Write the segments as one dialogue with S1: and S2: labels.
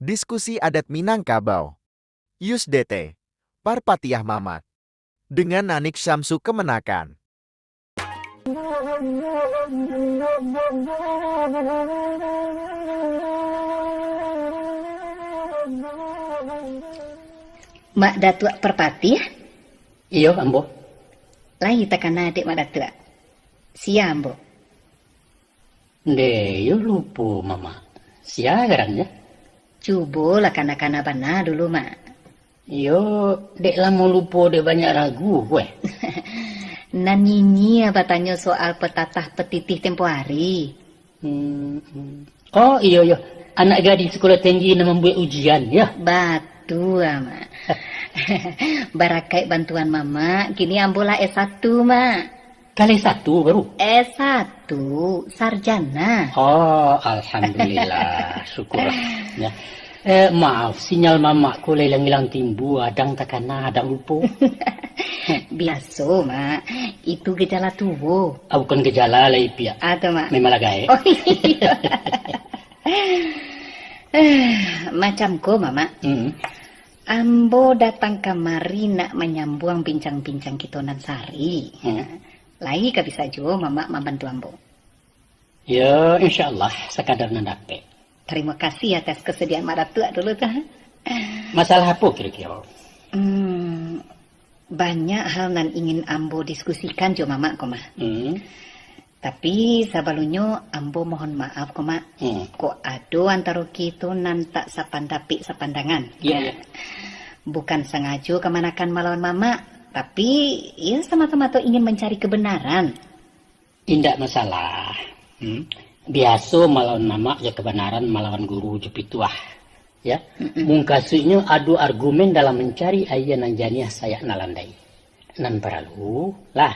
S1: Diskusi adat Minangkabau. Yus DT. Parpatiah Mamat. Dengan Nanik Syamsu Kemenakan.
S2: Mak Datuk Perpati ya?
S3: Iyo, Ambo.
S2: Lai tekan adik Mak Datuk. Sia, Ambo.
S3: Yo lupa, Mama. Sia garannya.
S2: Cuba lah kana-kana bana dulu, Mak.
S3: Yo, dek lama lupa dek banyak ragu, gue.
S2: Nanini apa tanya soal petatah petitih tempo hari.
S3: Oh, iyo. Anak gadis sekolah tinggi nak membuat ujian, ya?
S2: Batu, Mak. Barakai bantuan Mama, kini Ambo lah S1, Mak.
S3: Kali satu baru.
S2: S1, sarjana.
S3: Oh, alhamdulillah. Syukurlah. Ya. Maaf, sinyal Mama ku hilang-hilang timbu, adang takana, adang lupa.
S2: Biasa, Mak. Itu gejala tubuh.
S3: Bukan gejala lah, Ipia.
S2: Atau, Mak?
S3: Memang lagai.
S2: Oh, iya. Macam ko, Mama. Ambo datang kemari nak menyambung bincang-bincang kita nan sari. Lagi ka bisa jo Mama membantu Ambo.
S3: Ya, insyaAllah sekadar nandape.
S2: Terima kasih atas kesediaan Mak Datuk dulu tah.
S3: Masalah apa kira-kira?
S2: Banyak hal nan ingin Ambo diskusikan jo Mama ko mah. Tapi sebelumnya Ambo mohon maaf ko Mak. Kok ado antara kita nan tak sapandapi sapandangan.
S3: Iya.
S2: Bukan sengaja kemanakan melawan Mama, tapi ya semata-mata ingin mencari kebenaran.
S3: Tidak masalah. Biasa melawan Mama ya kebenaran melawan guru jepituah. Ya. Mungkasunya adu argumen dalam mencari ayah nan janiah saya nalandai. Nan perlu lah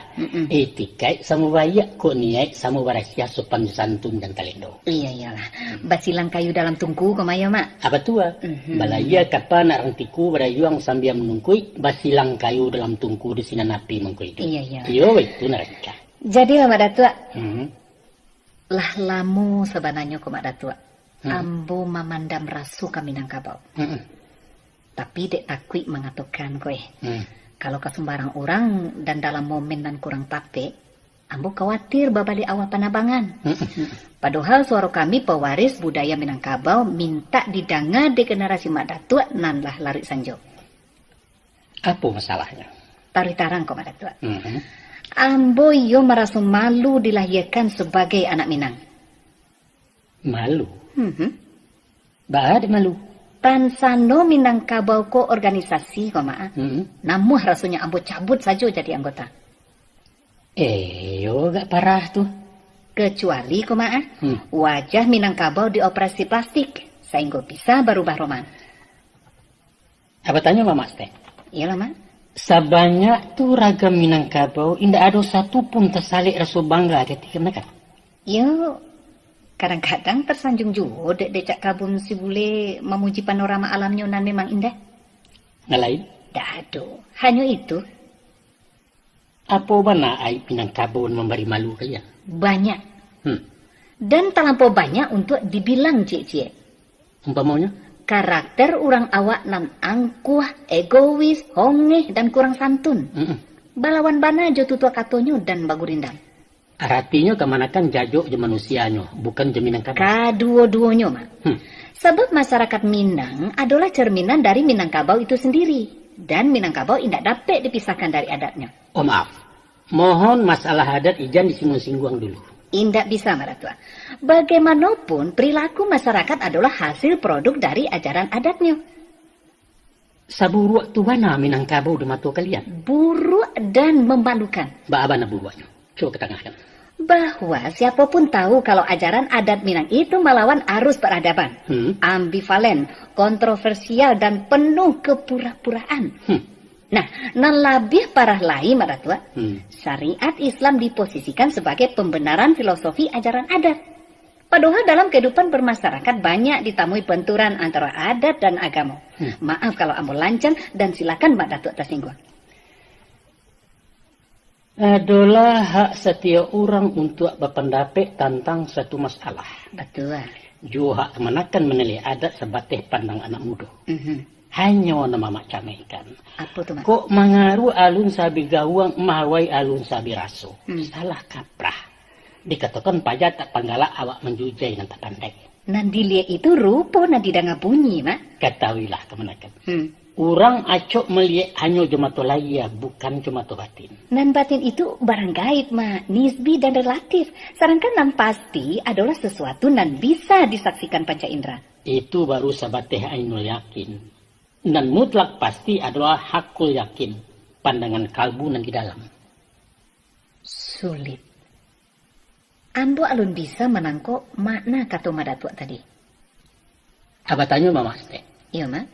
S3: etikai sama bayak kok niat sama barasia sopan santun dan talendo.
S2: Iyalah. Basilang kayu dalam tungku kemaya Mak.
S3: Apa tua? Balaya kata nak rantiku berayuang sambil menungkui basilang kayu dalam tungku di sinan api mengkui itu.
S2: Iya.
S3: Yo itu narika.
S2: Jadi Mak Datuk. Lah lamu sebenarnya Mak Datuk. Ambo memandang rasu ke Minangkabau. Tapi dek takui mengatakan kowe. Kalau ke sembarang orang dan dalam momen dan kurang pape, Ambo khawatir babali awal panabangan. Padahal suara kami pewaris budaya Minangkabau minta didanga di generasi Mak Datuk nan lah lari sanjo.
S3: Apa masalahnya?
S2: Taritarang kok Mak Datuk. Ambo yo merasa malu dilahirkan sebagai anak Minang.
S3: Malu? Ada malu.
S2: Tansano Minangkabau ko organisasi kok Mak. Namun rasanya Ambo cabut saja jadi anggota.
S3: Yo gak parah tuh.
S2: Kecuali kok Mak, wajah Minangkabau dioperasi plastik sehingga bisa berubah roman.
S3: Apa tanya Mama Ste?
S2: Iyalah Mak.
S3: Sebanyak tuh ragam Minangkabau, indah ada satu pun tersalik rasa bangga ketika mereka.
S2: Yo, kadang-kadang tersanjung juga dek kabun si bule memuji panorama alamnya nan memang indah.
S3: Ngalain?
S2: Dado, hanya itu.
S3: Apa bana aib Minangkabau memberi malu kalian?
S2: Banyak. Dan terlampau banyak untuk dibilang cie-cie.
S3: Umpamanya?
S2: Karakter orang awak nan angkuh, egois, hongeh, dan kurang santun. Balawan bana jo tutua katonyo dan bagurindang.
S3: Artinya kemanakan jajuk je manusianya, bukan je Minangkabau.
S2: Kadua-duanya, Mak. Sebab masyarakat Minang adalah cerminan dari Minangkabau itu sendiri. Dan Minangkabau tidak dapat dipisahkan dari adatnya.
S3: Oh maaf, mohon masalah adat ijan disinggung-singgung dulu.
S2: Indak bisa, Mak Datuk. Bagaimanapun, perilaku masyarakat adalah hasil produk dari ajaran adatnya.
S3: Saburuk tu mana Minangkabau di mata kalian?
S2: Buruk dan memalukan.
S3: Bagaimana buruaknya? Coba ketengahkan.
S2: Bahwa siapapun tahu kalau ajaran adat Minang itu melawan arus peradaban. Ambivalen, kontroversial, dan penuh kepura-puraan. Nah, nan lebih parah lagi, Mak Datuk. Syariat Islam diposisikan sebagai pembenaran filosofi ajaran adat. Padahal dalam kehidupan bermasyarakat banyak ditemui benturan antara adat dan agama. Maaf kalau Ambo lancang dan silakan Mak Datuk tersinggung.
S3: Adalah hak setiap orang untuk berpendapat tentang satu masalah.
S2: Betul.
S3: Juha kemenakan menilai adat sebateh pandang anak muda. Hanya nama macam ikan.
S2: Apa tu, Mak?
S3: Kok mengaruh alun sabi gawang mahwai alun sabi raso. Salah kaprah. Dikatakan pajak tak panggala awak menjujai nan tak pandai.
S2: Nan dilihat itu rupa nan didanga bunyi, Mak.
S3: Ketahuilah kemenakan. Orang acok melihat hanya cuma to laya, bukan cuma to batin.
S2: Nan batin itu barang gaib, Mak. Nisbi dan relatif. Sedangkan nan pasti adalah sesuatu nan bisa disaksikan panca indera.
S3: Itu baru sabateh ainul yakin. Dan mutlak pasti adalah hakul yakin. Pandangan kalbu nan di dalam.
S2: Sulit. Ambo alun bisa menangkok makna kata madatua tadi.
S3: Abah tanya Mama Ste.
S2: Iya, Mak.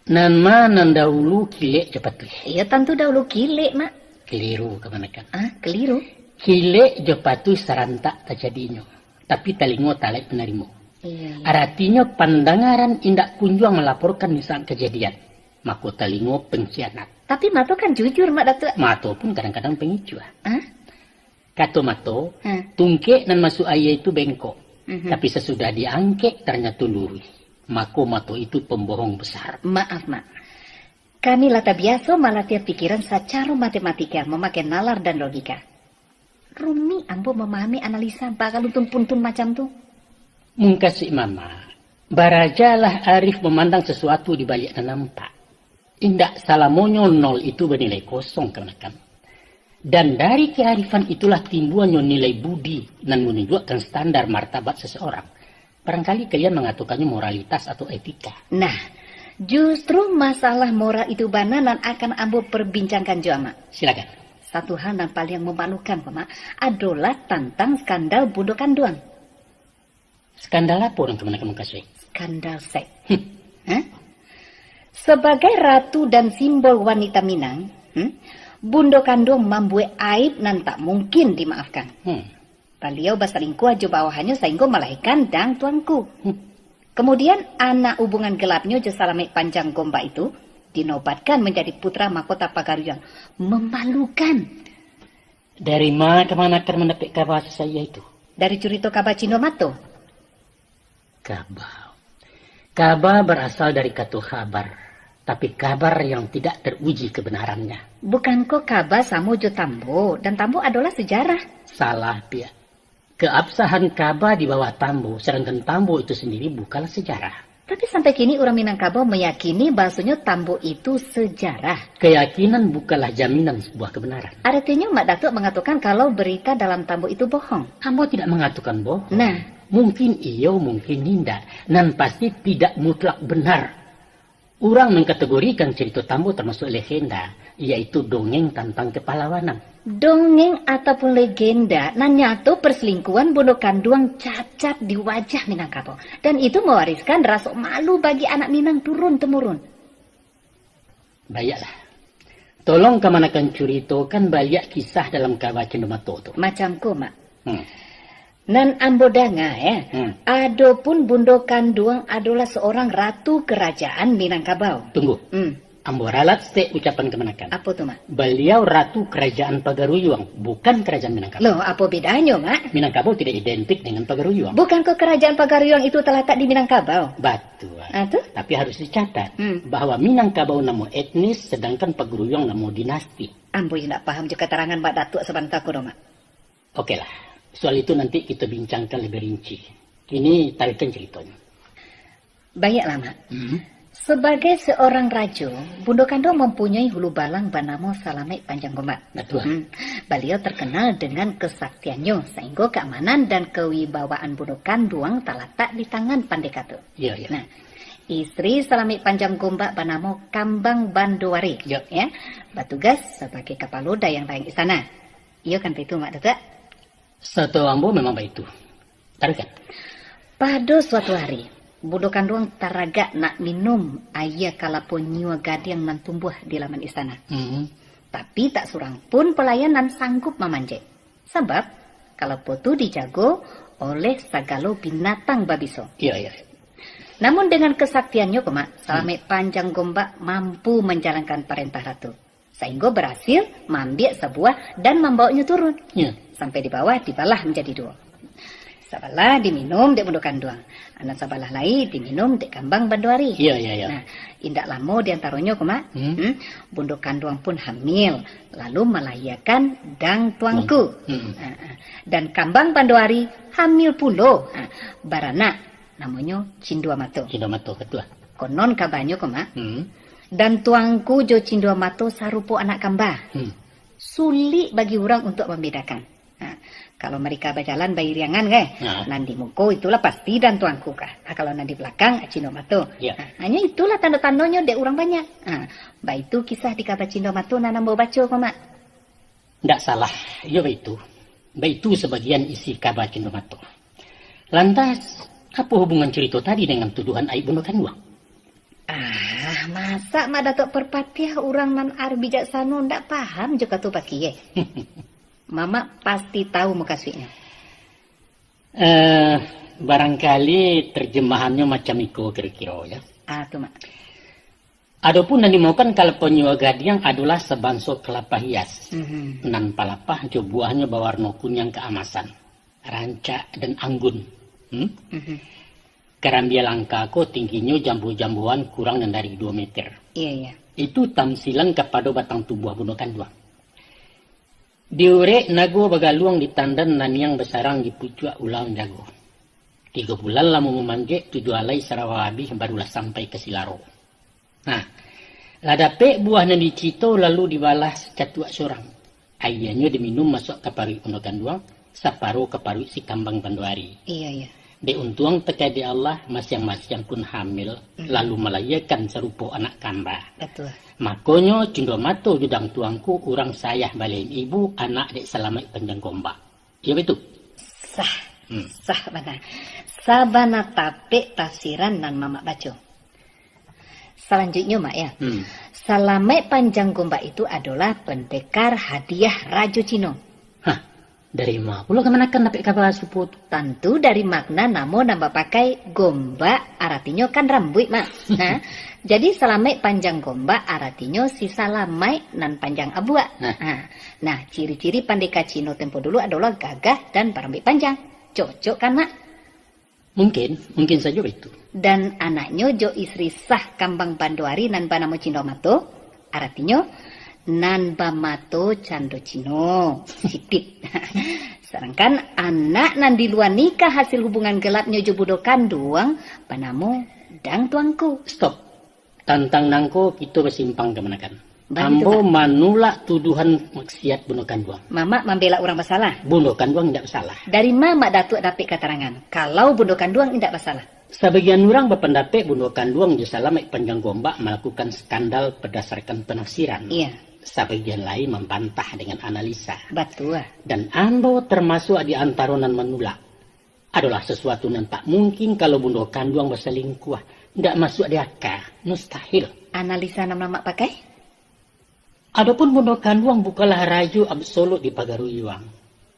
S3: Nan mana dahulu kilek cepat tuh.
S2: Iya, tentu dahulu kilek, Mak.
S3: Keliru kemenakan.
S2: Keliru.
S3: Kilek jopatu sarantak terjadinya. Tapi talingo talek penarimo.
S2: Iya.
S3: Artinya pandangaran indak kunjung melaporkan misal kejadian. Mako talingo pengkhianat.
S2: Tapi Mato kan jujur, Mak Datuk.
S3: Mato pun kadang-kadang pengicu. Kato Mato,
S2: Hah?
S3: tungke nan masuk ayah itu bengkok. Tapi sesudah diangkek ternyata lurus. Mako Mato itu pembohong besar.
S2: Maaf, Mak. Kami lata biasa melatih pikiran secara matematika, memakai nalar dan logika. Rumi ambo memahami analisa bakal untun-puntun macam tu.
S3: Mungkasih Mama, barajalah Arif memandang sesuatu di balik nampak. Indak salamonyo nol itu bernilai kosong kemenakan. Dan dari kearifan itulah timbulnya nilai budi dan menunjukkan standar martabat seseorang. Barangkali kalian mengatakannya moralitas atau etika.
S2: Nah, justru masalah moral itu bananan akan ambo perbincangkan juga, Mak.
S3: Silakan.
S2: Satu hal yang paling memalukan, Mak, adalah tentang skandal Bundo Kanduang.
S3: Skandal apa orang kemenakan mengkasih?
S2: Skandal seks. Sebagai ratu dan simbol wanita Minang, Bundo Kanduang membuat aib nan tak mungkin dimaafkan. Beliau berselingkuh aja bawahannya sehingga melahirkan dang tuanku. Kemudian anak hubungan gelapnya Salame Panjang Gombak itu dinobatkan menjadi putra mahkota Pagaruyang. Memalukan.
S3: Dari mana kemana akan mendapat kabar saya itu?
S2: Dari cerita kabar Cino Mato.
S3: Kabar berasal dari kata kabar. Tapi kabar yang tidak teruji kebenarannya.
S2: Bukan kok kabar sama jo Tambo. Dan Tambo adalah sejarah.
S3: Salah dia. Keabsahan kabar di bawah Tambo. Sedangkan Tambo itu sendiri bukanlah sejarah.
S2: Tapi sampai kini orang Minangkabau meyakini bahasanya Tambo itu sejarah.
S3: Keyakinan bukanlah jaminan sebuah kebenaran.
S2: Artinya Mak Datuk mengatakan kalau berita dalam Tambo itu bohong.
S3: Tambo tidak mengatakan bohong.
S2: Nah.
S3: Mungkin iya, mungkin tidak. Dan pasti tidak mutlak benar. Orang mengkategorikan cerita Tambo termasuk legenda. Yaitu dongeng tentang kepahlawanan.
S2: Dongeng ataupun legenda nanya tuh perselingkuhan Bundo Kanduang cacat di wajah Minangkabau. Dan itu mewariskan rasa malu bagi anak Minang turun-temurun.
S3: Baiklah. Tolong kemanakan ceritakan banyak kisah dalam kabar Cendemanto itu.
S2: Macamku, Mak. Nan ambodanga ya. Adapun Bundo Kanduang adalah seorang ratu kerajaan Minangkabau.
S3: Tunggu. Ambo ralat ste ucapan kemenakan.
S2: Apa tuh, Mak?
S3: Beliau ratu kerajaan Pagaruyung, bukan kerajaan Minangkabau.
S2: Loh, apa bedanya, Mak?
S3: Minangkabau tidak identik dengan Pagaruyung.
S2: Bukan ke kerajaan Pagaruyung itu terletak di Minangkabau?
S3: Betul.
S2: Tuh?
S3: Tapi harus dicatat bahwa Minangkabau namo etnis, sedangkan Pagaruyung namo dinasti.
S2: Ambo tidak paham juga keterangan Mbak Datuk sebentar kuno, Mak.
S3: Oke lah, soal itu nanti kita bincangkan lebih rinci. Kini tarikan ceritanya.
S2: Baiklah, Mak. Sebagai seorang raja, Bundo Kanduang mempunyai hulu balang bernama Salame Panjang Gombak.
S3: Betul.
S2: Beliau terkenal dengan kesaktiannya, sehingga keamanan dan kewibawaan Bundo Kanduang terletak di tangan Pandekato.
S3: Iya.
S2: Nah, istri Salame Panjang Gombak bernama Kambang Bandowari. Ya, bertugas sebagai kapaloda yang lain istana. Iya kan itu, Mak Datuk?
S3: Satu ambo memang begitu. Tarikan.
S2: Pada suatu hari, Bundo Kanduang taraga nak minum ayah kalapun nyua gading nan tumbuh di laman istana. Tapi tak surang pun pelayanan sanggup memanjat. Sebab kalau potu dijago oleh sagalo binatang babiso.
S3: Iya.
S2: Namun dengan kesaktiannya, Mak, Salame Panjang Gombak mampu menjalankan perintah ratu. Sehingga berhasil mengambil sebuah dan membawanya turun.
S3: Iya.
S2: Sampai di bawah dibalah menjadi dua. Sabalah diminum dek bundukan duang. Anak sabalah lain diminum dek kambang banduari.
S3: Iya, iya, iya.
S2: Nah, indak lama diantaranya kuma. Bundukan duang pun hamil. Lalu melahirkan dang tuangku. Dan kambang banduari hamil pulo. Baranak namanya Cindua Mato.
S3: Cindua Mato ketua.
S2: Konon kabarnya kuma. Dan tuangku jo Cindua Mato sarupo anak kambah. Sulit bagi orang untuk membedakan. Kalau mereka berjalan bayi riangan nanti muko itulah pasti dan tuangku kah. Kalau nanti belakang Cindua Mato. Hanya itulah tanda-tandanya dek orang banyak. Bah itu kisah di kabar Cindua Mato nana mau baca kok mak.
S3: Ndak salah, ya itu. Bah itu sebagian isi kabar Cindua Mato. Lantas apa hubungan cerita tadi dengan tuduhan aib bundukan duang?
S2: Masa mak Datuk Perpatiah orang nan ar bijaksana ndak paham juga tu pakai. Mama pasti tahu muka suiknya.
S3: Barangkali terjemahannya macam itu kira-kira ya.
S2: Tuh mak.
S3: Adapun yang dimaukan kalau penyua gadiang adalah sebansok kelapa hias. Nan palapah jo buahnya berwarna kunyang keemasan, rancak dan anggun. Kerambia langka ko tingginya jambu-jambuan kurang dari 2 meter.
S2: Iya.
S3: Itu tamsilan kepada batang tubuh bundukan duang. Diure nago bagaluang di tandan nan yang besarang di pucuk ulang jago. 3 bulan lama memanjek 7 alai sarawabi barulah sampai ke Silaro. Nah, ladape buahnya dicito lalu dibalas catuak seorang. Ayahnya diminum masuk ke paru bundukan duang, separuh ke paru si kambang banduari.
S2: Iya.
S3: De untuang teka di Allah masing-masing pun hamil lalu melahirkan serupa anak kambah.
S2: Betul.
S3: Makanya Cindua Mato judang tuangku orang sayah balain ibu anak dek selamat panjang gombak. Ya betul. Sah benar. Sabana tape tafsiran nan mama baca.
S2: Selanjutnya mak ya. Selamat panjang gombak itu adalah pendekar hadiah Raja Cino.
S3: Dari mana pula kemanakan dapat kabar suput?
S2: Tentu dari makna namo nambah pakai gombak artinya kan rambut mak. Nah, jadi salamai panjang gombak artinya si salamai nan panjang abuak. Nah, ciri-ciri pendekar Cino tempo dulu adalah gagah dan berambut panjang. Cocok kan mak?
S3: Mungkin saja itu.
S2: Dan anaknya jo istri sah kambang banduari nan banamo Cindua Mato artinya nan bamato cando Cino sipit. Sedangkan anak nan di luar nikah hasil hubungan gelapnya jo bundukan duang panamo dang tuangku.
S3: Stop. Tantang nangko kita bersimpang kemanakan. Ambo manulak tuduhan maksiat bundukan duang.
S2: Mama membela orang bersalah.
S3: Bundukan duang tidak bersalah.
S2: Dari mama datuk dapat keterangan kalau bundukan duang tidak bersalah.
S3: Sebagian orang berpendapat bundukan duang jo salamet panjang gombak melakukan skandal berdasarkan penafsiran.
S2: Iya.
S3: Sebagian lain membantah dengan analisa.
S2: Betul.
S3: Dan ambo termasuk di antara nan menolak. Adalah sesuatu yang tak mungkin kalau bundukan duang berselingkuh. Tidak masuk di akal. Mustahil.
S2: Analisa nama pakai?
S3: Adapun bundukan duang bukanlah raja absolut di Pagaruyuang.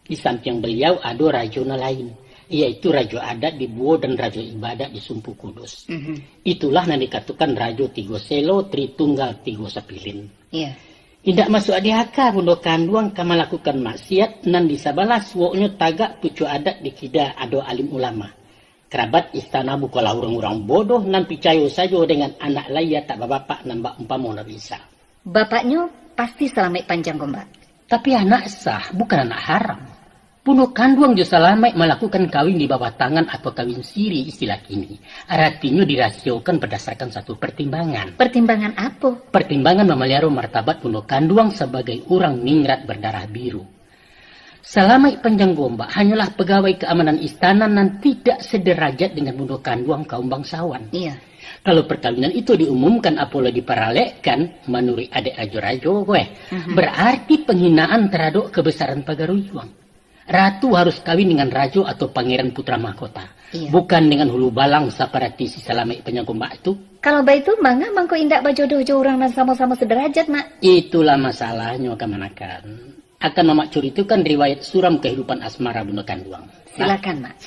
S3: Di samping beliau ada raja lain. Yaitu raja adat di Buo dan raja ibadat di Sumpu Kudus. Itulah yang dikatakan raja Tigo Selo Tritunggal Tigo Sapilin.
S2: Iya.
S3: Tidak masuk di akal bundukan duang kama lakukan maksiat nan disabalah suoknya tagak pucuk adat di kida ado alim ulama. Kerabat istana bukalah orang-orang bodoh nan percaya saja dengan anak laya tak bapak nan bak umpama bisa.
S2: Bapaknya pasti selamat panjang gombak.
S3: Tapi anak sah bukan anak haram. Bundukan duang jo selamat melakukan kawin di bawah tangan atau kawin siri istilah kini. Artinya dirasiokan berdasarkan satu pertimbangan.
S2: Pertimbangan apa?
S3: Pertimbangan memelihara martabat bundukan duang sebagai orang ningrat berdarah biru. Selamat panjang gombak hanyalah pegawai keamanan istana nan tidak sederajat dengan bundukan duang kaum bangsawan.
S2: Iya.
S3: Kalau perkawinan itu diumumkan apalagi diparalekkan menurut adik rajo-rajo berarti penghinaan terhadap kebesaran Pagaruyuang. Ratu harus kawin dengan raja atau pangeran putra mahkota. Iya. Bukan dengan hulu balang seperti si Selamat panjang gombak itu.
S2: Kalau baik itu mangga mangko indak bajodoh jo orang dan sama-sama sederajat mak.
S3: Itulah masalahnya kemanakan. Akan mamak curitukan riwayat suram kehidupan asmara bundukan duang.
S2: Silakan mak.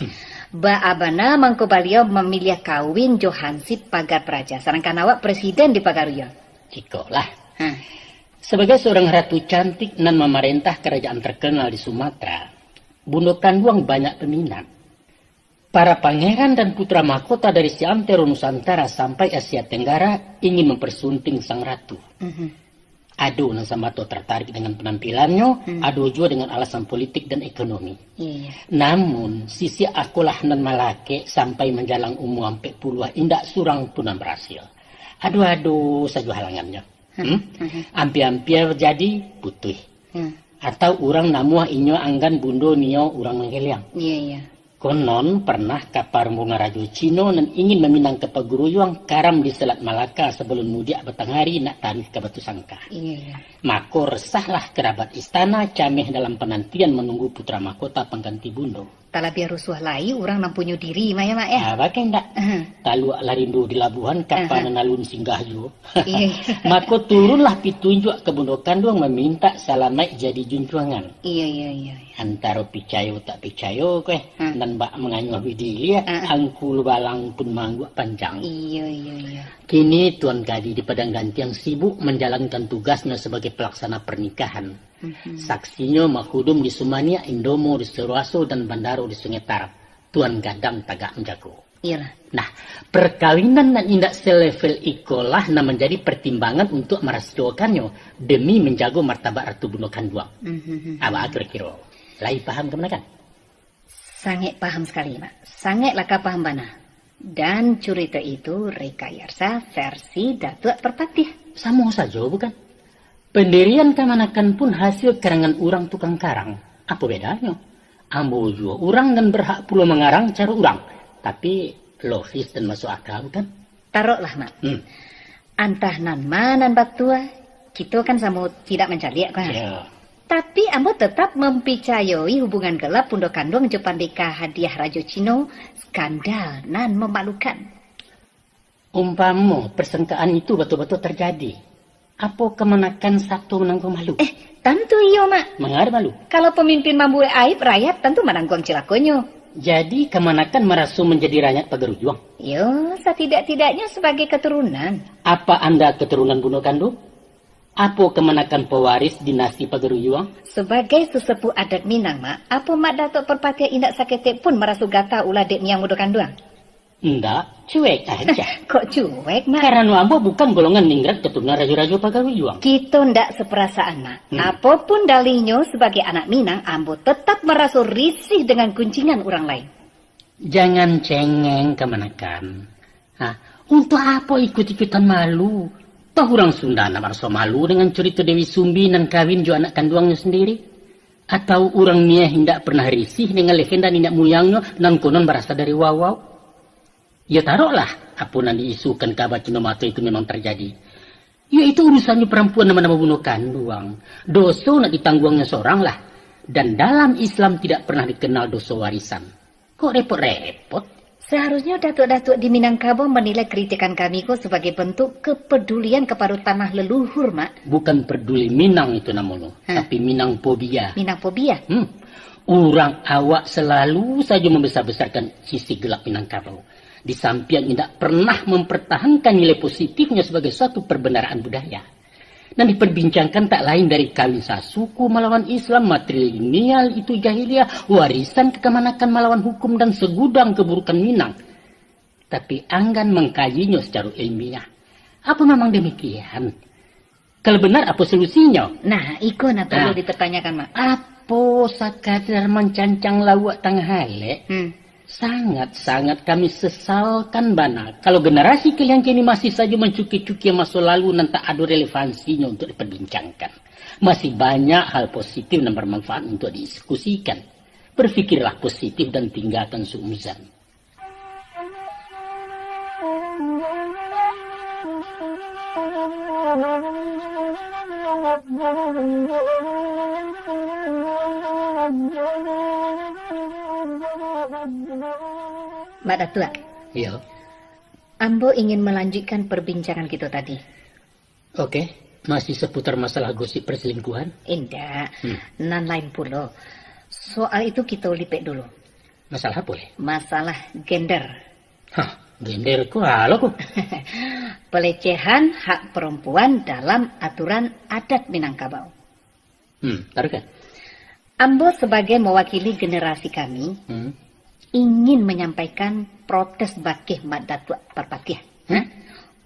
S2: Ba abana mangko beliau memilih kawin Johansip Pagar Praja. Sedangkan awak presiden di Pagaruyuang.
S3: Cikolah. Sebagai seorang ratu cantik nan memerintah kerajaan terkenal di Sumatera, bundukan duang banyak peminat. Para pangeran dan putra mahkota dari seantero Nusantara sampai Asia Tenggara ingin mempersunting sang ratu. Ado Nang Sambato tertarik dengan penampilannya, ado juga dengan alasan politik dan ekonomi. Namun, sisi akulah nan malake sampai menjalang umur sampai puluh indak surang pun berhasil. Aduh saja halangannya. Ampir-ampir jadi putih. Atau orang namuah inyo anggan bundo nio orang mengheliang. Konon pernah kapar bunga Raja Cino dan ingin meminang ke paguruyuang karam di Selat Malaka sebelum mudia batang hari nak tarik ke Batu Sangka. Maka resahlah kerabat istana cameh dalam penantian menunggu putra mahkota pengganti bundo.
S2: Tala biar rusuh lai orang nampunyo diri Mak ya.
S3: Bagai ndak. Talu larindu di labuhan kapan nalun singgah jo. Maka turunlah pitunjuk ke bundo kandung meminta salamai jadi junjungan. Antara picayo tak picayo dan bak menganyuh widilia angkul balang pun mangguk panjang. Kini Tuan Kadi di Padang Gantiang sibuk menjalankan tugasnya sebagai pelaksana pernikahan. Saksinya makhudum di Sumania, Indomo di Seruaso dan Bandaro di Sungai Tarap. Tuan Gadang tagak menjago. Nah, perkawinan dan indak selevel ikolah na menjadi pertimbangan untuk merasukannya demi menjaga martabat Ratu Bundo Kanduang. Apa kira-kira? Lai paham kemenakan?
S2: Sangat paham sekali, Mak. Sangat laka paham bana. Dan cerita itu rekayasa versi Datuk Perpatih.
S3: Sama saja, bukan? Pendirian Kamanakan pun hasil karangan orang tukang karang. Apa bedanya? Ambo juga orang dan berhak pula mengarang cara orang. Tapi logis dan masuk akal, kan?
S2: Taruhlah, Mak. Antah nan manan batua, kita kan sama tidak mencari kan? Tapi ambo tetap mempercayai hubungan gelap Pundo Kandung Jepandika hadiah Raja Cino skandal nan memalukan.
S3: Umpama persangkaan itu betul-betul terjadi. Apa Kamanakan satu menanggung malu?
S2: Tentu iya, Mak.
S3: Mengarah malu?
S2: Kalau pemimpin mampu aib, rakyat tentu menanggung cilakonyo.
S3: Jadi Kamanakan merasa menjadi rakyat Pagarujuang?
S2: Yo, setidak-tidaknya sebagai keturunan.
S3: Apa Anda keturunan Bundo Kandung? Apa Kamanakan pewaris dinasti Pagarujuang?
S2: Sebagai sesepuh adat Minang, Mak, apa Mak Datuk Perpatian indak saketik pun merasa gata ulah dek miang Bundo Kanduang?
S3: Enggak, cuek aja.
S2: Kok cuek, Mak?
S3: Karena ambo bukan golongan ningrat keturunan raja-raja Pagarujuang.
S2: Kita ndak seperasaan, Mak. Apapun dalihnya sebagai anak Minang, ambo tetap merasa risih dengan kuncingan orang lain.
S3: Jangan cengeng Kamanakan. Untuk apa ikut-ikutan malu? Toh orang Sunda nak merasa malu dengan cerita Dewi Sumbi dan kawin jo anak kanduangnya sendiri? Atau orang Nia hendak pernah risih dengan legenda nenek moyangnya dan konon berasal dari Wawau? Ya taruhlah apa yang diisukan kabar Cinomato itu memang terjadi. Ya itu urusannya perempuan nama-nama Bundo Kanduang. Dosa nak ditangguangnya seorang lah. Dan dalam Islam tidak pernah dikenal dosa warisan. Kok repot-repot?
S2: Seharusnya datuk-datuk di Minangkabau menilai kritikan kami kok sebagai bentuk kepedulian kepada tanah leluhur, Mak.
S3: Bukan peduli Minang itu namanya, tapi Minang fobia.
S2: Minang fobia?
S3: Orang awak selalu saja membesar-besarkan sisi gelap Minangkabau. Di samping tidak pernah mempertahankan nilai positifnya sebagai suatu perbendaharaan budaya. Dan diperbincangkan tak lain dari kawin sasuku melawan Islam, matrilineal itu jahiliyah, warisan kekemanakan melawan hukum dan segudang keburukan Minang. Tapi anggan mengkajinya secara ilmiah. Apa memang demikian? Kalau benar apa solusinya?
S2: Nah, ikut perlu dipertanyakan, Mak.
S3: Apa sekadar mencancang lawak tang halek? Sangat-sangat kami sesalkan bana. Kalau generasi kalian kini masih saja mencuki-cuki masa lalu dan tak ada relevansinya untuk diperbincangkan. Masih banyak hal positif dan bermanfaat untuk didiskusikan. Berfikirlah positif dan tinggalkan suuzan.
S2: Mbak Datuk.
S3: Iya.
S2: Ambo ingin melanjutkan perbincangan kita tadi.
S3: Oke, masih seputar masalah gosip perselingkuhan?
S2: Indah, nan lain pula. Soal itu kita lipek dulu.
S3: Masalah apa?
S2: Masalah gender.
S3: Gender kok halo kok?
S2: Pelecehan hak perempuan dalam aturan adat Minangkabau.
S3: Taruh kan?
S2: Ambo sebagai mewakili generasi kami, ingin menyampaikan protes bakih mak datuk Parpatiah.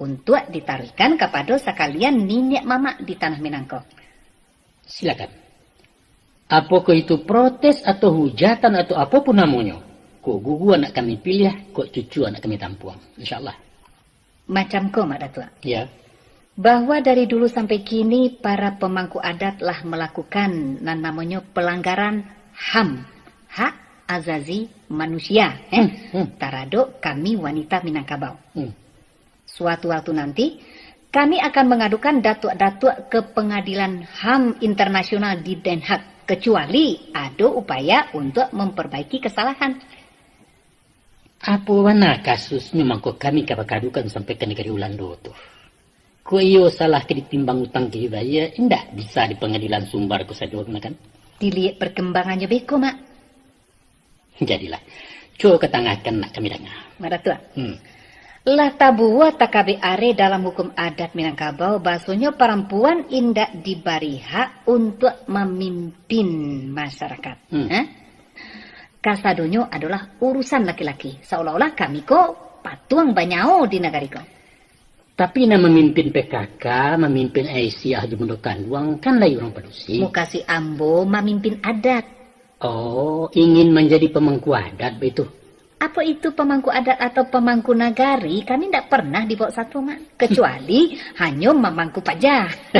S2: Untuk ditarikan kepada sekalian nenek mama di tanah Minangkau.
S3: Silakan. Apakah itu protes atau hujatan atau apapun namanya? Kok gugu anak kami pilih, kok cucu anak kami tampuang. InsyaAllah.
S2: Macam kau mak datuk.
S3: Ya.
S2: Bahwa dari dulu sampai kini para pemangku adat telah melakukan namanya pelanggaran HAM, hak azazi manusia. Tarado kami wanita Minangkabau. Suatu waktu nanti kami akan mengadukan datuk-datuk ke pengadilan HAM internasional di Den Haag, kecuali ada upaya untuk memperbaiki kesalahan.
S3: Apa mana kasusnya mangko kami kadukan sampai ke negeri Ulando tuh? Ko iyo salah ke ditimbang utang ke ya indak bisa di pengadilan sumbar ko saja kan?
S2: Dilihat perkembangannya beko mak.
S3: Jadilah, coba ketangahkan nak kami dengar.
S2: Mak tua. Lah tabuwa takabe are dalam hukum adat Minangkabau bahasanya perempuan indak diberi hak untuk memimpin masyarakat. Kasadonyo adalah urusan laki-laki. Seolah-olah kami kok patuang banyao di negara ko.
S3: Tapi nak memimpin PKK, memimpin Aisyah di Mundokan Luang, kan lain orang Padusi.
S2: Muka si Ambo memimpin adat.
S3: Oh, ingin menjadi pemangku adat begitu.
S2: Apa itu pemangku adat atau pemangku nagari? Kami tidak pernah dibawa satu, mak. Kecuali hanya memangku pajak.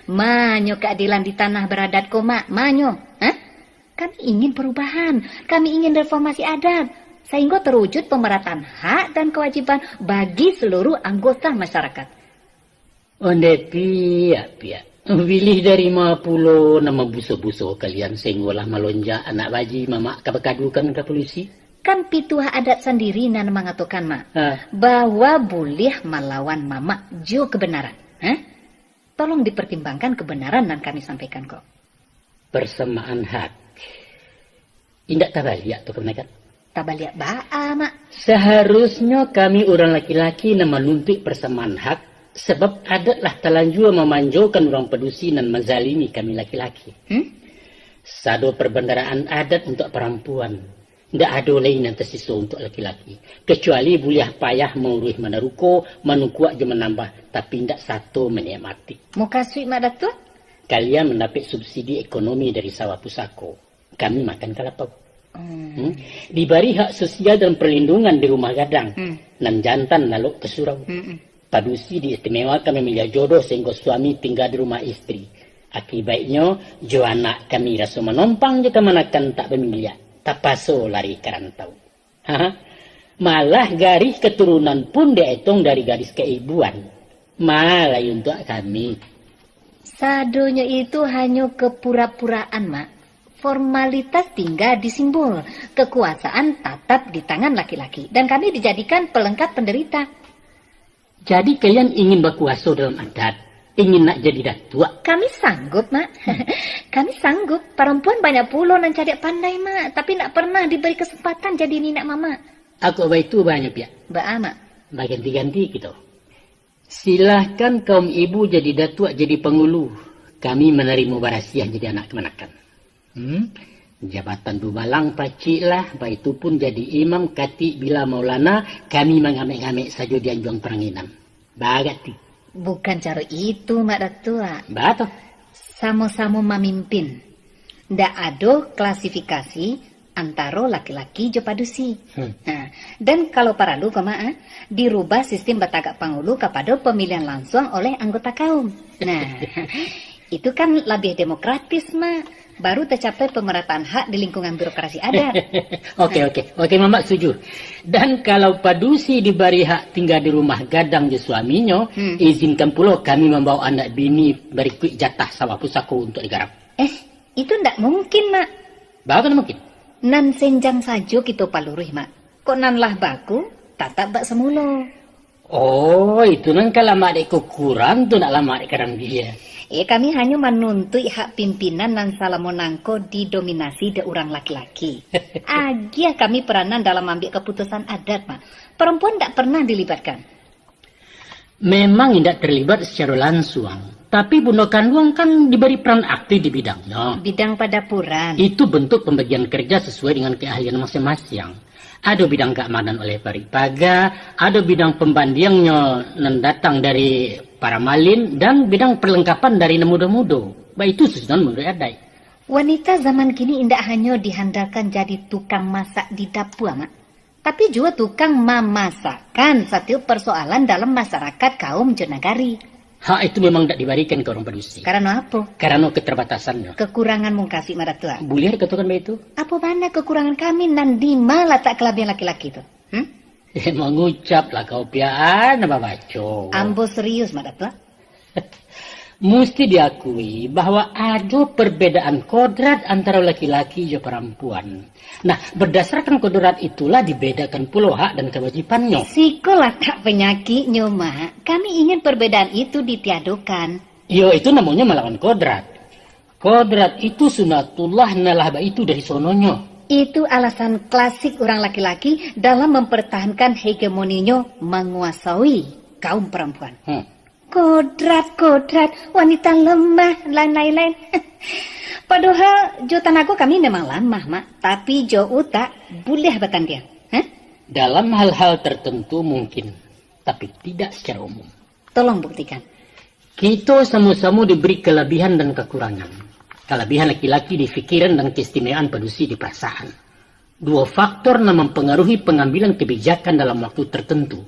S2: Manyo keadilan di tanah beradat ko, mak. Manyo. Kami ingin perubahan. Kami ingin reformasi adat. Sehingga terwujud pemerataan hak dan kewajiban bagi seluruh anggota masyarakat.
S3: Onde pia. Pilih dari 50 nama buso-buso kalian sehinggalah melonjak anak baji mama kabakadukan ke polisi.
S2: Kan pituah adat sendiri nan mengatakan mak bahwa boleh melawan mama jo kebenaran. Tolong dipertimbangkan kebenaran dan kami sampaikan kok.
S3: Persamaan hak. Indak tabaliak tuh kebenaran.
S2: Tabaliak ba'a mak.
S3: Seharusnya kami orang laki-laki yang menuntut persamaan hak sebab adatlah telanjur memanjaukan orang Padusi dan menzalimi kami laki-laki. Sado perbendaraan adat untuk perempuan. Tidak ada lain yang tersisa untuk laki-laki. Kecuali boleh payah mengurus meneruko, menukuak je menambah. Tapi tidak satu menikmati.
S2: Muka sui mak datuk?
S3: Kalian mendapat subsidi ekonomi dari sawah pusako. Kami makan kelapa. Diberi hak sosial dan perlindungan di rumah gadang. Dan jantan lalu ke surau. Padusi diistimewakan memilih jodoh sehingga suami tinggal di rumah istri. Akibatnya, jo anak kami rasa menompang je kemanakan tak bermiliak. Tak paso lari kerantau. Malah garis keturunan pun dihitung dari garis keibuan. Malah untuk kami.
S2: Sadonya itu hanya kepura-puraan mak. Formalitas tinggal di simbol. Kekuasaan tetap di tangan laki-laki. Dan kami dijadikan pelengkap penderita.
S3: Jadi kalian ingin berkuasa dalam adat. Ingin nak jadi datuk.
S2: Kami sanggup, mak. Kami sanggup. Perempuan banyak pulau dan cadek pandai, mak. Tapi nak pernah diberi kesempatan jadi ninak mama.
S3: Aku itu banyak ya.
S2: Ba'a, mak.
S3: Ganti-ganti gitu. Silahkan kaum ibu jadi datuk, jadi pengulu. Kami menerima barasiah jadi anak kemenakan. Jabatan dubalang pacik lah. Baik itu pun jadi imam kati bila maulana. Kami mengamek-ngamek saja di anjuang peranginan. Bagati.
S2: Bukan cara itu, mak datua.
S3: Betul.
S2: Sama-sama memimpin. Ndak ada klasifikasi antara laki-laki jo padusi. Dan kalau paralu dirubah sistem batagak pangulu kepada pemilihan langsung oleh anggota kaum. Nah, itu kan lebih demokratis, mak. Baru tercapai pemerataan hak di lingkungan birokrasi adat. Oke, mama setuju. Dan kalau padusi diberi hak tinggal di rumah gadang di suaminya, izinkan pula kami membawa anak bini berikut jatah sawah pusako untuk digarap. Itu ndak mungkin, mak.
S3: Bagaimana mungkin?
S2: Nan senjang saja kita palurih, mak. Kok nan lah baku, tatap bak semula.
S3: Oh, itu nan kalau mak dek kurang tu nak lama dek karang dia.
S2: Kami hanya menuntut hak pimpinan dan salamonangko didominasi de orang laki-laki. Agia kami peranan dalam ambil keputusan adat, mak. Perempuan tidak pernah dilibatkan.
S3: memang tidak terlibat secara langsung. Tapi Bunda Kanduang kan diberi peran aktif di bidangnya.
S2: Bidang padapuran.
S3: Itu bentuk pembagian kerja sesuai dengan keahlian masing-masing. Ada bidang keamanan oleh Paripaga, ada bidang pembandiangnya yang datang dari para malin, dan bidang perlengkapan dari nemudo-mudo. Baik itu susunan menurut adai.
S2: Wanita zaman kini tidak hanya dihandalkan jadi tukang masak di dapur, Mak. Tapi juga tukang memasakan satu persoalan dalam masyarakat kaum Jonagari.
S3: Hak itu memang tidak diberikan ke orang padusi.
S2: Karena apa?
S3: Karena keterbatasannya.
S2: Kekurangan mungkasi maratua.
S3: Boleh katakan begitu?
S2: Apa mana kekurangan kami nan di malah tak kelebihan laki-laki itu?
S3: Mengucap lah kau piaan apa baco.
S2: Ambo serius maratua.
S3: Mesti diakui bahwa ada perbedaan kodrat antara laki-laki dan perempuan. Nah, berdasarkan kodrat itulah dibedakan pula hak dan kewajibannya.
S2: Sikolah tak penyakitnya, Mak. Kami ingin perbedaan itu ditiadakan.
S3: Yo, itu namanya melawan kodrat. Kodrat itu sunatullah nalah itu dari sononya.
S2: Itu alasan klasik orang laki-laki dalam mempertahankan hegemoninya menguasai kaum perempuan. Kodrat, wanita lemah, lain-lain. Padahal jo tanago kami memang lemah, Mak. Tapi jo tak boleh batan dia.
S3: Dalam hal-hal tertentu mungkin, tapi tidak secara umum.
S2: Tolong buktikan.
S3: Kita sama-sama diberi kelebihan dan kekurangan. Kelebihan laki-laki di pikiran dan keistimewaan padusi di perasaan. Dua faktor yang mempengaruhi pengambilan kebijakan dalam waktu tertentu.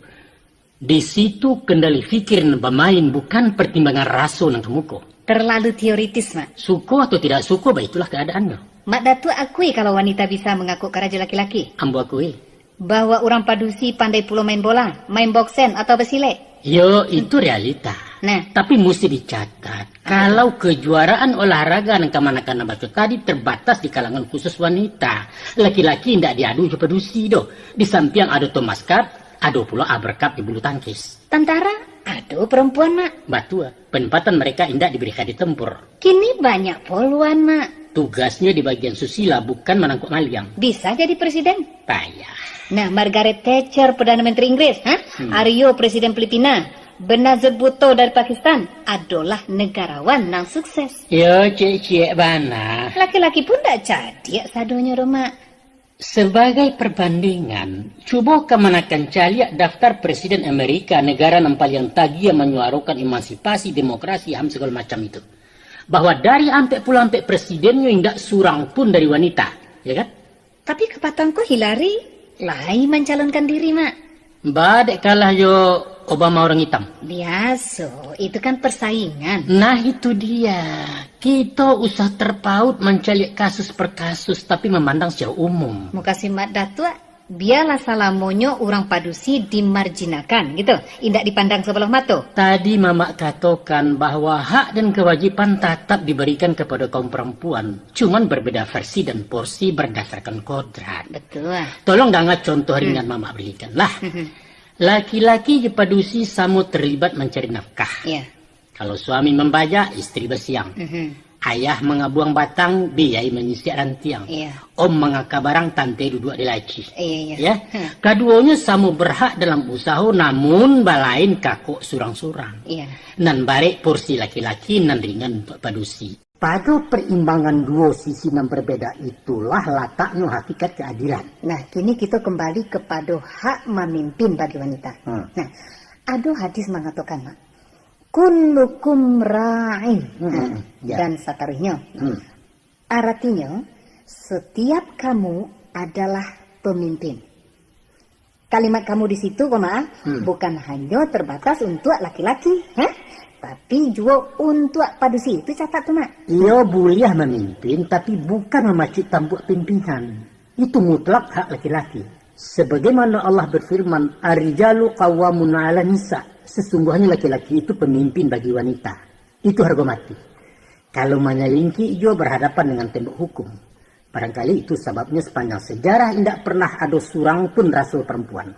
S3: Di situ kendali fikir dan bermain, bukan pertimbangan raso dan kemuko.
S2: Terlalu teoritis, Mak.
S3: Suku atau tidak suku, itulah keadaannya.
S2: Mak Datu akui kalau wanita bisa mengaku karaja laki-laki.
S3: Ambo akui.
S2: Bahwa orang padusi pandai pula main bola, main boksen atau bersilet.
S3: Yo, itu realita.
S2: Nah,
S3: tapi mesti dicatat. Kalau kejuaraan olahraga dan kemanakan baca tadi terbatas di kalangan khusus wanita. Laki-laki tidak diadu ke padusi doh. Di samping ada Thomas Cup, ada pula Abercup di bulu tangkis.
S2: Tentara, aduh perempuan, Mak.
S3: Batua, penempatan mereka tidak diberikan di tempur.
S2: Kini banyak poluan, Mak.
S3: Tugasnya di bagian susila, bukan menangkap maliang.
S2: Bisa jadi presiden.
S3: Payah.
S2: Nah, Margaret Thatcher, Perdana Menteri Inggris. Aryo, Presiden Filipina. Benazir Bhutto dari Pakistan adalah negarawan yang sukses.
S3: Yo, cik-cik bana.
S2: Laki-laki pun tak jadi sadonya, Mak.
S3: Sebagai perbandingan, coba kemanakan caliak daftar Presiden Amerika, negara yang paling tagi yang menyuarakan emansipasi, demokrasi, HAM segala macam itu. Bahwa dari sampai presidennya tidak surang pun dari wanita, ya kan?
S2: Tapi kepatangku Hillary lain mencalonkan diri, Mak.
S3: Badek kalah yo Obama orang hitam.
S2: Biasa, itu kan persaingan.
S3: Nah itu dia. Kita usah terpaut mencari kasus per kasus, tapi memandang secara umum.
S2: Muka si Mak Datua, biarlah salamonyo orang padusi dimarjinakan, gitu. Tidak dipandang sebelah mata.
S3: Tadi Mama katakan bahwa hak dan kewajiban tetap diberikan kepada kaum perempuan. Cuman berbeda versi dan porsi berdasarkan kodrat.
S2: Betul.
S3: Tolong dengar contoh ringan Mama berikan lah. Laki-laki di padusi sama terlibat mencari nafkah.
S2: Iya.
S3: Kalau suami membaca, istri bersiang. Ayah mengabuang batang, biaya menyisir rantiang.
S2: Iya.
S3: Om mengaka barang, tante duduk di laci.
S2: Iya.
S3: Ya? Keduanya sama berhak dalam usaha, namun balain kakok surang-surang.
S2: Iya.
S3: Nan barek porsi laki-laki, nan ringan padusi. Pada perimbangan dua sisi yang berbeda itulah letaknya hakikat keadilan.
S2: Nah, kini kita kembali kepada hak memimpin bagi wanita. Nah, ada hadis mengatakan, Mak, kullukum ra'in. Dan satarihnya. Artinya, setiap kamu adalah pemimpin. Kalimat kamu di situ, bukan hanya terbatas untuk laki-laki, tapi juga untuk padusi. Itu catat tuh, Mak.
S3: Ia boleh memimpin, tapi bukan memacik tampuk pimpinan. Itu mutlak hak laki-laki. Sebagaimana Allah berfirman, Ar-rijalu qawwamun 'ala nisa. Sesungguhnya laki-laki itu pemimpin bagi wanita. Itu harga mati. Kalau menyelingki, ia berhadapan dengan tembok hukum. Barangkali itu sebabnya sepanjang sejarah tidak pernah ada seorang pun rasul perempuan.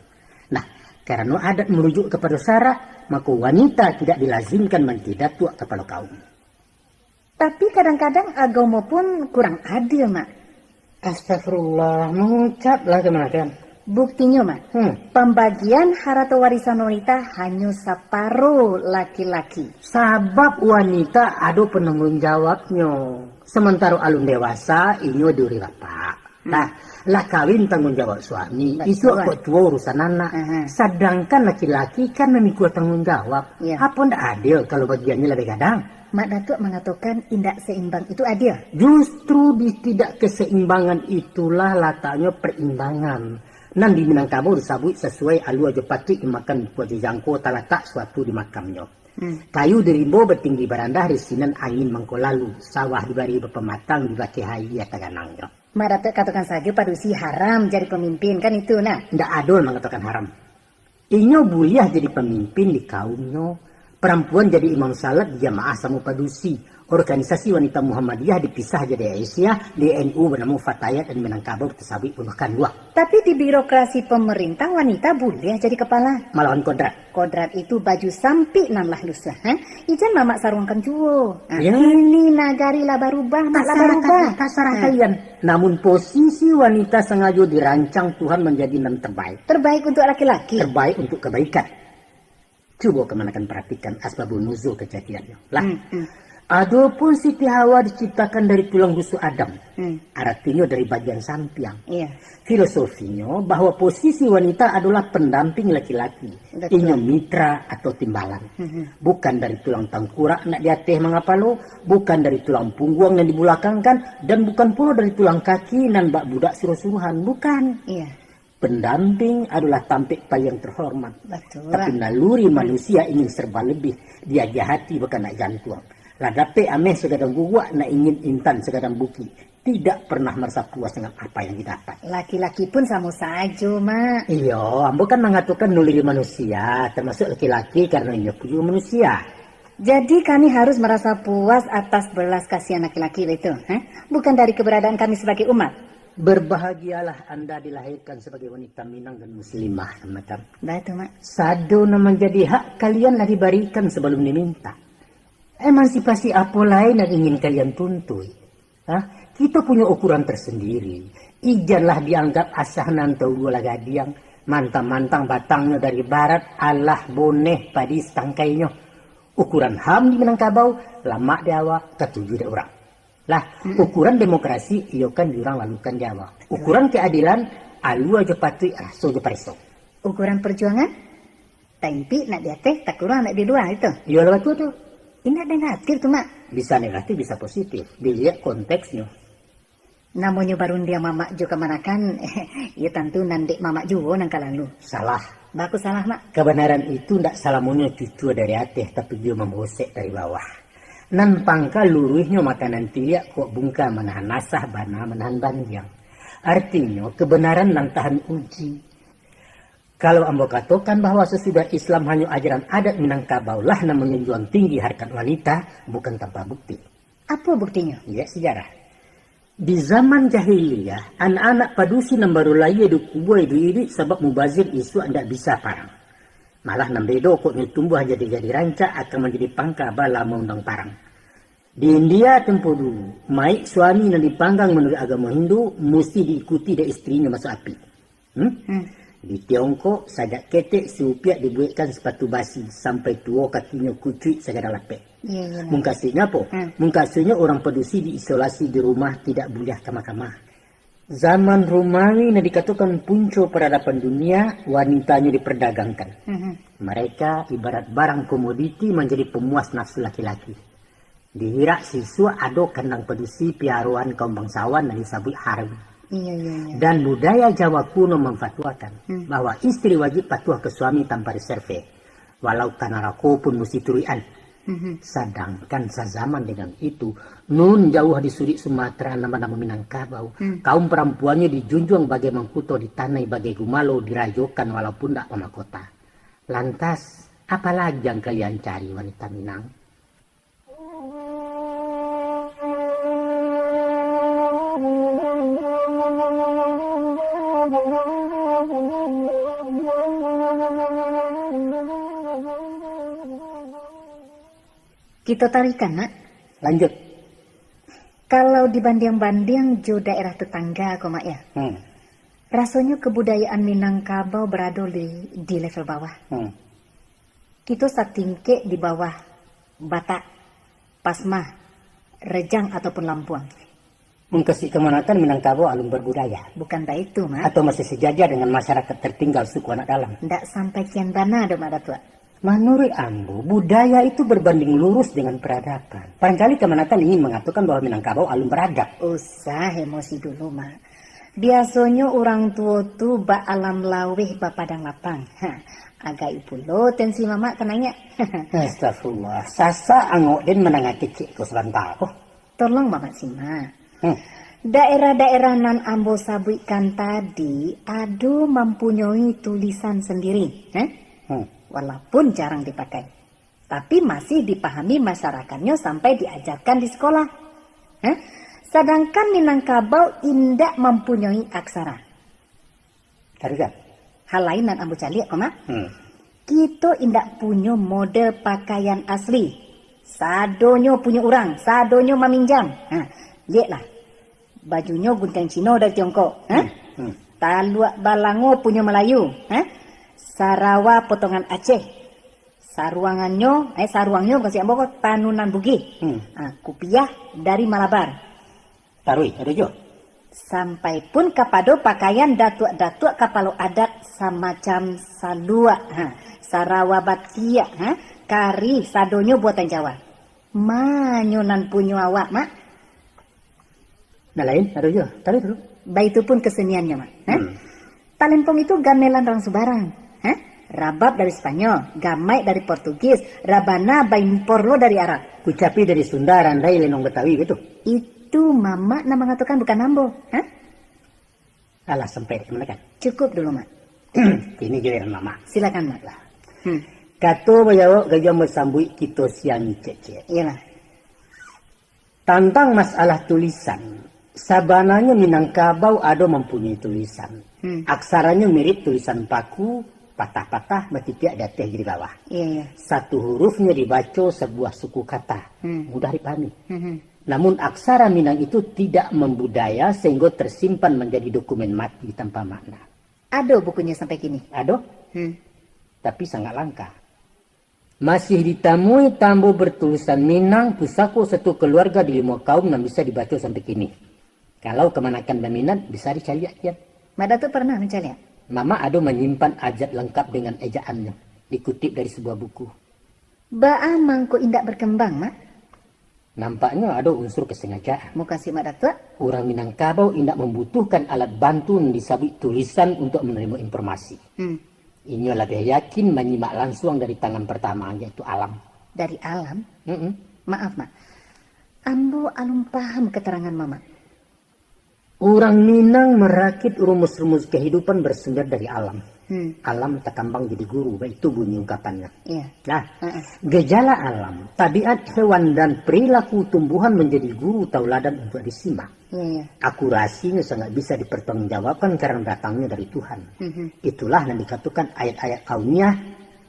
S3: Nah, karena adat merujuk kepada syarak, maka wanita tidak dilazimkan menjadi datuk kepala kaum.
S2: Tapi kadang-kadang agama pun kurang adil, Mak.
S3: Astagfirullah, mengucaplah kemana kan?
S2: Buktinya, Mak. Pembagian harta warisan wanita hanya separuh laki-laki.
S3: Sabab wanita ada penanggung jawabnya. Sementara alun dewasa, inyo duri bapak. Nah, lah kawin tanggung jawab suami, itu kok tua urusan anak. Sedangkan laki-laki kan memikul tanggung jawab. Apa ndak adil kalau bagiannya lebih gadang?
S2: Mak Datuk mengatakan indak seimbang itu adil.
S3: Justru di tidak keseimbangan itulah letaknya perimbangan. Nan di Minangkabau disebut sesuai alu aja patrik dimakan kuaja jangko talatak suatu di makamnya. Kayu derimbo bertinggi barandah risinan angin mangko lalu. Sawah dibari berpematang dibaki hai ataganangnya.
S2: Mak Datuk katakan saja padusi haram jadi pemimpin kan itu nah.
S3: Ndak adol mengatakan haram. Inyo buliah jadi pemimpin di kaumnya. Perempuan jadi imam salat di jamaah sama padusi. Organisasi wanita Muhammadiyah dipisah jadi Aisyah, DNU bernama Fatayat dan Minangkabau tersabit bunuhkan dua.
S2: Tapi di birokrasi pemerintah wanita boleh jadi kepala.
S3: Malawan kodrat.
S2: Kodrat itu baju sampi nan lah lusa. Ijan mamak sarungkan juo. Ini nagari lah barubah, mak lah barubah.
S3: Tasarah kalian. Namun posisi wanita sengaja dirancang Tuhan menjadi nan terbaik.
S2: Terbaik untuk laki-laki.
S3: Terbaik untuk kebaikan. Coba kemanakan perhatikan asbabun nuzul kejadiannya. Lah. Adapun Siti Hawa diciptakan dari tulang rusuk Adam. Artinya dari bagian sampiang. Filosofinya bahwa posisi wanita adalah pendamping laki-laki. Ini mitra atau timbalan. Bukan dari tulang tangkurak nak diateh mengapalo. Bukan dari tulang punggung yang dibulakangkan. Dan bukan pula dari tulang kaki nan bak budak suruh-suruhan. Bukan. Pendamping adalah tampik paling terhormat.
S2: Betul.
S3: Tapi naluri manusia ingin serba lebih. Dia hati bukan nak jantung. Lah dape ameh segadang gugua nak ingin intan segadang buki. Tidak pernah merasa puas dengan apa yang didapat.
S2: Laki-laki pun sama saja, Mak.
S3: Iya, ambo kan mengatakan naluri manusia. Termasuk laki-laki karena ia juga manusia.
S2: Jadi kami harus merasa puas atas belas kasihan laki-laki itu. Bukan dari keberadaan kami sebagai umat.
S3: Berbahagialah Anda dilahirkan sebagai wanita Minang dan muslimah, macam.
S2: Betul, Mak.
S3: Sado menjadi hak kalian lah diberikan sebelum diminta. Emansipasi apa lain yang ingin kalian tuntut? Kita punya ukuran tersendiri. Ijanlah dianggap asah nantau dua lagadiang. Mantang-mantang batangnya dari barat, Allah boneh padis tangkainya. Ukuran HAM di Minangkabau, lama Jawa, ketujuh dia orang. Lah, ukuran demokrasi, iyo kan diorang lalukan Jawa. Ukuran keadilan, alu aja patri, raso aja pareso.
S2: Ukuran perjuangan, tempi nak diateh, tak kurang nak di dua itu.
S3: Iya lewat tuh.
S2: Ini ada negatif tuh, Mak.
S3: Bisa negatif, bisa positif. Dilihat konteksnya.
S2: Namanya baru dia mamak juga manakan, ya tentu nanti mamak juga nang lalu.
S3: Salah.
S2: Baku salah, Mak.
S3: Kebenaran itu ndak salamunya cucu dari ateh, tapi dia membosek dari bawah. Nan pangka luruhnya makanan tiak kok bungka menahan nasah bana menahan banjang. Artinya kebenaran nan tahan uji. Kalau ambo katakan bahwa sesudah Islam hanya ajaran adat Minangkabau lah yang menjunjung tinggi harkat wanita, bukan tanpa bukti.
S2: Apa buktinya?
S3: Ya, sejarah. Di zaman jahiliyah, anak-anak padusi yang baru lahir di kubuai diri sebab mubazir isu anda bisa parang. Malah nambedo kok tumbuh jadi rancak akan menjadi pangka bala mengundang parang. Di India tempo dulu, maik suami yang dipanggang menurut agama Hindu mesti diikuti dari istrinya masuk api. Di Tiongkok, sajak ketek siupiak dibuatkan sepatu basi sampai tua kakinya kucuit segala lapek. Mungkasihnya apa? Mungkasihnya orang padusi diisolasi di rumah tidak boleh kamar-kamar. Zaman Romawi yang dikatakan punca peradaban dunia, wanitanya diperdagangkan. Mereka ibarat barang komoditi menjadi pemuas nafsu laki-laki. Di Irak siswa ada kandang padusi piaruan kaum bangsawan yang disebut harem. Dan budaya Jawa kuno memfatwakan bahwa istri wajib patuh ke suami tanpa reserve. Walau tanarako pun mesti turian. Sedangkan sezaman dengan itu, nun jauh di sudut Sumatera nama-nama Minangkabau, kaum perempuannya dijunjung bagai mangkuto ditanai bagai gumalo dirajokan walaupun tidak pemakota. Lantas, apalagi yang kalian cari wanita Minang?
S2: Kita tarikan, Nak.
S3: Lanjut.
S2: Kalau dibanding-banding jo daerah tetangga kok, Mak ya. Rasanya kebudayaan Minangkabau berada di level bawah. Kita satingke di bawah Batak, Pasmah, Rejang ataupun Lampuang.
S3: Mengkesi kemanakan Minangkabau alun berbudaya.
S2: Bukan tak itu, Mak.
S3: Atau masih sejajar dengan masyarakat tertinggal suku anak dalam.
S2: Ndak sampai kian bana do, Mak Datuk.
S3: Menurut Ambo, budaya itu berbanding lurus dengan peradaban. Barangkali kemanakan ingin mengatakan bahwa Minangkabau alun beradab.
S2: Usah emosi dulu, Mak. Biasanya orang tua tu ba alam lawih ba padang lapang. Agak ipulo tensi mama kenanya.
S3: Astagfirullah. Sasa angok den menangak kecik ko serantau.
S2: Tolong Mama Sima. Daerah-daerah nan ambo sabuikan tadi ado mempunyai tulisan sendiri. Walaupun jarang dipakai. Tapi masih dipahami masyarakatnya sampai diajarkan di sekolah. Sedangkan Minangkabau indak mempunyai aksara.
S3: Harga.
S2: Hal lain nan ambo calik kok, Mak. Kita indak punya model pakaian asli. Sadonyo punya orang, sadonyo meminjam. Lihatlah. Bajunya gunting Cina dari Tiongkok. Taluak Balango punya Melayu. Sarawa potongan Aceh. Saruangnya kasih ambo tanunan Bugis. Kupiah dari Malabar.
S3: Tarui, ada jo.
S2: Sampai pun kepada pakaian datuk-datuk kapalo adat semacam salua, Sarawa Batia, kari sadonyo buatan Jawa. Manyonan punya awak, Mak.
S3: Nah lain, ada jo. Taruh dulu.
S2: Baik itu pun keseniannya, Mak. Talempong itu gamelan orang Subarang. Rabab dari Spanyol, gamai dari Portugis, rabana baimporlo dari Arab.
S3: Kucapi dari Sunda, randai lenong Betawi gitu.
S2: Itu Mama nama mengatakan bukan Ambo.
S3: Alah sampai mana kan?
S2: Cukup dulu, Mak.
S3: Ini giliran Mama.
S2: Silakan, Mak.
S3: Kato bayawo gajah mesambui kita siang cece.
S2: Iyalah.
S3: Tentang masalah tulisan, sabananya Minangkabau ada mempunyai tulisan. Aksaranya mirip tulisan paku, patah-patah, bertitik ada teh di bawah.
S2: Iya.
S3: Satu hurufnya dibaca sebuah suku kata, mudah dipahami. Namun aksara Minang itu tidak membudaya sehingga tersimpan menjadi dokumen mati tanpa makna.
S2: Ada bukunya sampai kini?
S3: Ada, tapi sangat langka. Masih ditemui tambo bertulisan Minang, pusako satu keluarga di 5 kaum yang bisa dibaca sampai kini. Kalau kemanakan dan minat, bisa dicari ya.
S2: Mada tuh pernah mencari ya?
S3: Mama ada menyimpan ajat lengkap dengan ejaannya. Dikutip dari sebuah buku.
S2: Ba'a mangko indak berkembang, Mak?
S3: Nampaknya ada unsur kesengajaan.
S2: Mau kasih Mak Datuk?
S3: Orang Minangkabau indak membutuhkan alat bantu disabit tulisan untuk menerima informasi. Ini lebih yakin menyimak langsung dari tangan pertama, yaitu alam.
S2: Dari alam? Maaf, Mak. Ambo alum paham keterangan Mama.
S3: Orang Minang merakit rumus-rumus kehidupan bersumber dari alam. Alam takambang jadi guru, itu bunyi ungkapannya.
S2: Iya.
S3: Nah, gejala alam, tabiat hewan dan perilaku tumbuhan menjadi guru tauladan untuk disimak.
S2: Iya.
S3: Akurasinya sangat bisa dipertanggungjawabkan karena datangnya dari Tuhan. Itulah yang dikatakan ayat-ayat kauniyah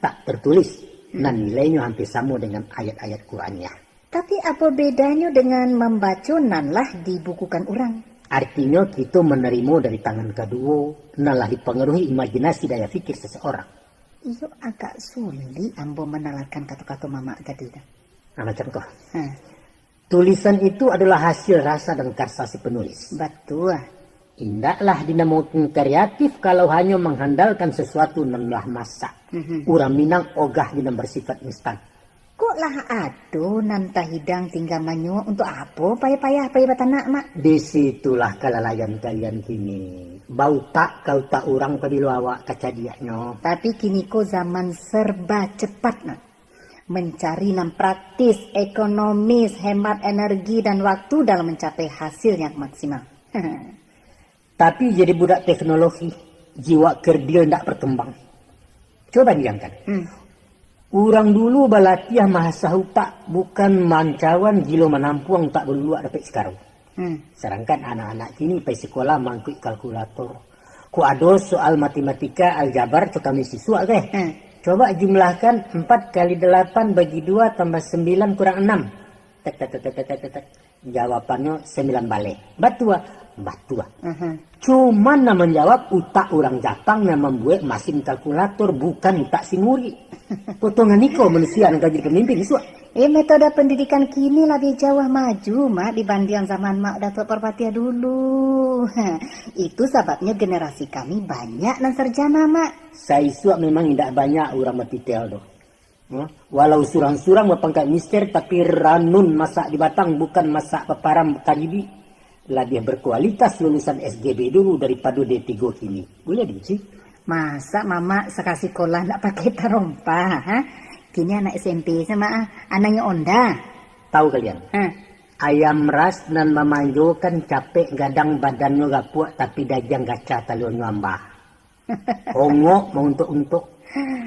S3: tak tertulis. Dan nilainya hampir sama dengan ayat-ayat Qur'aniyah.
S2: Tapi apa bedanya dengan membaca nanlah dibukukan orang?
S3: Artinya kita menerima dari tangan kedua, nalah dipengaruhi imajinasi daya fikir seseorang.
S2: Iyo agak sulit ambo menalarkan kata-kata Mama tadi.
S3: Macam kau. Tulisan itu adalah hasil rasa dan karsa si penulis.
S2: Betul.
S3: Indaklah dinamakan kreatif kalau hanya mengandalkan sesuatu nalah masak. Orang Minang ogah dina bersifat instan.
S2: Kok lah ado nanta hidang tinggal manyu untuk apa payah-payah batanak, Mak?
S3: Disitulah kelalaian kalian kini. Bau tak kau tak orang padilu awak kacadiaknya.
S2: Tapi kini ko zaman serba cepat, Mak. Mencari yang praktis, ekonomis, hemat energi dan waktu dalam mencapai hasil yang maksimal.
S3: Tapi jadi budak teknologi, jiwa kerdil tidak berkembang. Coba bayangkan. Orang dulu balatiah mahasa hutak, bukan mancawan gilo menampuang tak berluak dapat sekarang. Sedangkan anak-anak kini pergi sekolah mangkuk kalkulator. Ku ada soal matematika, aljabar, tu kami siswa ke? Coba jumlahkan 4 kali 8 bagi 2 tambah 9 kurang 6. Jawabannya 9 balik. Betul. Batua. Cuman na menjawab utak orang Jepang yang membuat mesin kalkulator bukan utak sinuri. Potongan niko manusia yang jadi pemimpin isu.
S2: Metode pendidikan kini lebih jauh maju, Mak, dibanding zaman Mak Datuk Parpatia dulu. Itu sebabnya generasi kami banyak dan sarjana, Mak.
S3: Saya isu memang tidak banyak orang matitel doh. Walau surang-surang berpangkat mister tapi ranun masak di batang bukan masak peparam karibi. Lebih berkualitas lulusan SGB dulu daripada D3 kini. Boleh sih?
S2: Masa Mama sekasih sekolah nak pakai tarompa, ha? Kini anak SMP sama anaknya Onda.
S3: Tahu kalian? Ayam ras dan mamanjo kan capek gadang badannya gapuak tapi dajang gaca talion nyambah. Ongok mau untuk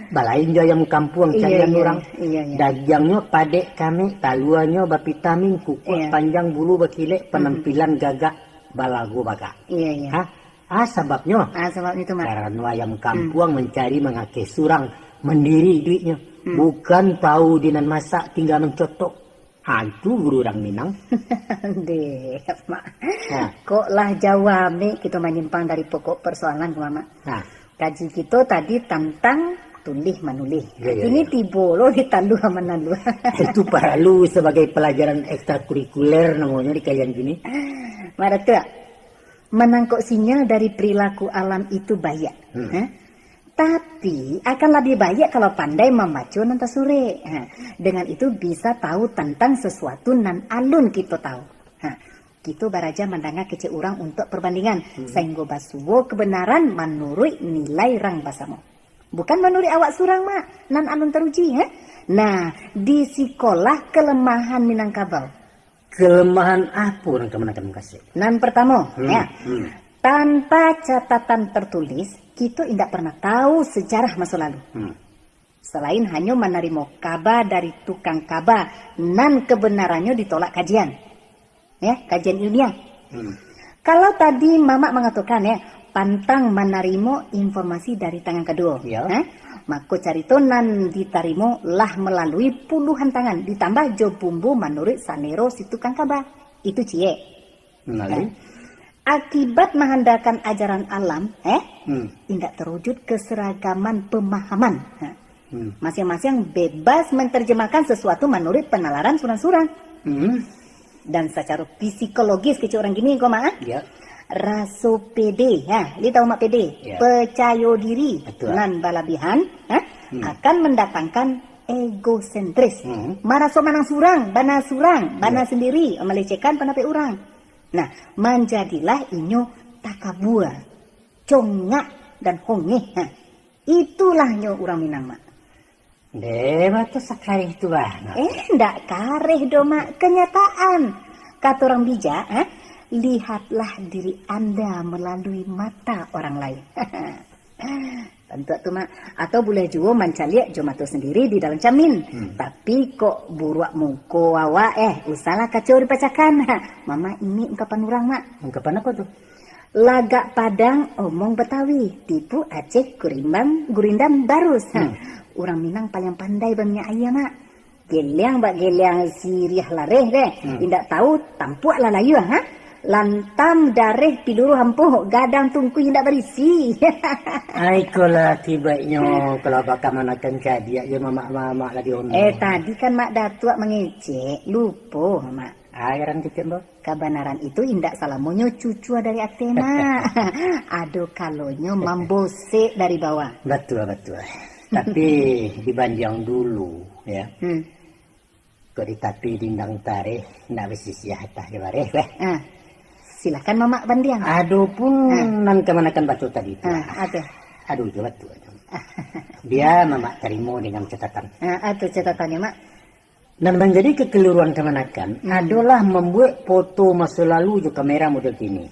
S3: balain jo ayam kampung carian orang.
S2: Iya.
S3: Dajangnya padek kami, taluannya bapitamin, kukuh panjang bulu bakilek, penampilan gagak balago baga.
S2: Iya.
S3: Sebabnya?
S2: Sebabnya itu, Mak.
S3: Karena ayam kampung mencari mengakai surang, mendiri duitnya. Bukan tahu dinan masak tinggal mencotok. Hantu guru orang Minang.
S2: Deh, Mak. Kok lah jawab nih kita menyimpang dari pokok persoalan, Mama. Kaji kita tadi tentang tulis menulih. Ini tiba lo ditandu sama nandu.
S3: Itu perlu sebagai pelajaran ekstrakurikuler namanya di kalian gini.
S2: Maratua, menangkap sinyal dari perilaku alam itu banyak. Tapi akan lebih baik kalau pandai membaca nanta sore. Dengan itu bisa tahu tentang sesuatu nan alun kita tahu. Kita baraja mendengar kece orang untuk perbandingan. Sehingga basuwo kebenaran menurut nilai rang basamu. Bukan menurut awak surang, Mak. Nan alun teruji. Nah, di sekolah kelemahan Minangkabau.
S3: Kelemahan apa orang kemenakan kasih?
S2: Nan pertama, tanpa catatan tertulis, kita tidak pernah tahu sejarah masa lalu. Selain hanya menerima kabar dari tukang kabar, nan kebenarannya ditolak kajian. Kajian ilmiah. Kalau tadi Mama mengatakan pantang menerima informasi dari tangan kedua. Maka carito nan diterima lah melalui puluhan tangan, ditambah jo bumbu menurut sanero si tukang kabar. Itu cie. Akibat mengandalkan ajaran alam, tidak terwujud keseragaman pemahaman. Masing-masing bebas menerjemahkan sesuatu menurut penalaran surang-surang. Dan secara psikologis kecil orang gini, kok Mak? Raso pede, li tahu Mak pede? Percaya diri, nan balabihan, akan mendatangkan egosentris. Maraso manang surang, bana sendiri, melecehkan penape orang. Nah, menjadilah inyo takabur, congak dan hongeh. Itulah nyo orang Minang, Mak.
S3: Dewa tuh sakarih itu bah.
S2: Ndak kareh do, Mak. Kenyataan. Kata orang bijak, lihatlah diri Anda melalui mata orang lain. Tentu tuh, Mak. Atau boleh juga mencaliak jomatu sendiri di dalam camin. Tapi kok buruak muko awak usahlah kacau dipacakan. Mama ini ungkapan orang, Mak.
S3: Ungkapan apa tuh?
S2: Lagak Padang omong Betawi, tipu Aceh gurindam barus. Orang Minang paling pandai banyak ayam, Mak. Geliang siriah lareh deh. Tidak tahu tampuak lah layu, lantam dareh piluru hampuh gadang tungku tidak berisi.
S3: Aikolah tibanya kalau bakal manakan kadia ya mama lagi ono.
S2: Tadi kan Mak Datuk mengecek lupa, Mak.
S3: Airan kecil Mbak.
S2: Kebenaran itu indak salamonyo cucu dari Athena. Aduh kalonyo mambose dari bawah.
S3: Betul. Tapi dibanding dulu ya. Kok ditapi dindang tareh ndak besi hatah gebareh silakan Mama bandiang. Aduh pun nan kemanakan baca tadi itu. Aduh betul. Dia Mama terima dengan catatan.
S2: Aduh catatannya, Mak.
S3: Dan menjadi kekeliruan kemanakan adalah membuat foto masa lalu juga kamera model kini.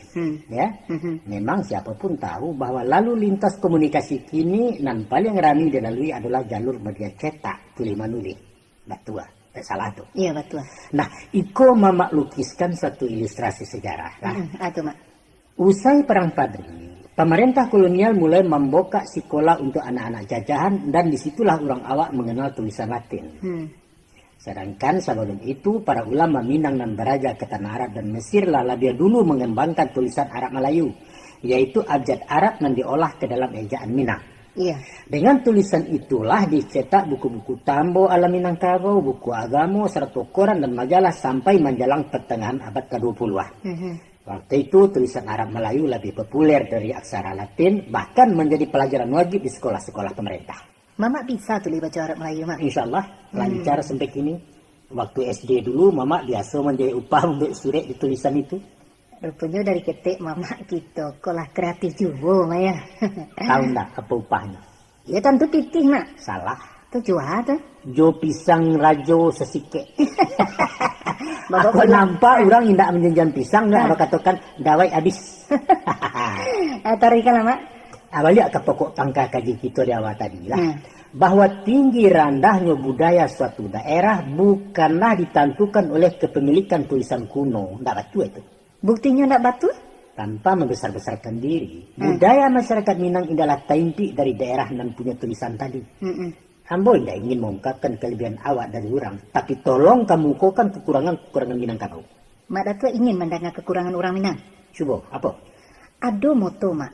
S3: Memang siapapun tahu bahwa lalu lintas komunikasi kini nan paling ramai dilalui adalah jalur media cetak tulis menulis. Betul. Salah tuh.
S2: Iya betul.
S3: Nah, Iko Mama lukiskan satu ilustrasi sejarah.
S2: Mak.
S3: Usai Perang Padri, pemerintah kolonial mulai membuka sekolah untuk anak-anak jajahan dan disitulah orang awak mengenal tulisan Latin. Sedangkan sebelum itu, para ulama Minang dan Baraja ke tanah Arab dan Mesir lah lebih dulu mengembangkan tulisan Arab Melayu, yaitu abjad Arab yang diolah ke dalam ejaan Minang.
S2: Iya.
S3: Dengan tulisan itulah dicetak buku-buku Tambo ala Minangkabau, buku agama, serta koran dan majalah sampai menjelang pertengahan abad ke-20-an. Waktu itu tulisan Arab Melayu lebih populer dari aksara Latin, bahkan menjadi pelajaran wajib di sekolah-sekolah pemerintah.
S2: Mama bisa tulis baca Arab Melayu, Mak?
S3: Insya Allah lancar sampai kini. Waktu SD dulu, Mama biasa menjadi upah untuk surat di tulisan itu.
S2: Rupanya dari ketik Mama gitu, kolah kreatif juga, Mak ya.
S3: Tahu enggak apa upahnya?
S2: Ya tentu pitih, Mak.
S3: Salah.
S2: Itu jual tuh.
S3: Jo pisang rajo sesike.
S2: Bapak
S3: Aku nampak orang tidak menjenjang pisang, nggak apa katakan dawai habis.
S2: Tarikan, Mak.
S3: Balik ke pokok pangkal kaji kita di awal tadi lah. Bahwa tinggi rendahnya budaya suatu daerah bukanlah ditentukan oleh kepemilikan tulisan kuno. Tidak betul itu.
S2: Buktinya tidak betul?
S3: Tanpa membesar-besarkan diri. Budaya masyarakat Minang adalah taimpi dari daerah yang punya tulisan tadi. Ambo tidak ingin mengungkapkan kelebihan awak dari orang. Tapi tolong kamu ukurkan kekurangan-kekurangan Minangkabau.
S2: Mak Datuk ingin mendengar kekurangan orang Minang.
S3: Coba, apa?
S2: Ada moto, Mak.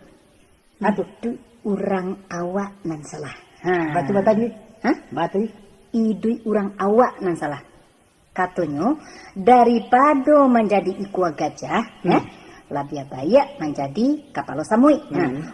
S3: Aduh.
S2: Itu orang awak nan salah.
S3: Batu tadi?
S2: Hah?
S3: Batu?
S2: Idui orang awak nan salah. Katanya, daripada menjadi ikua gajah, lebih baik menjadi kapalo samui.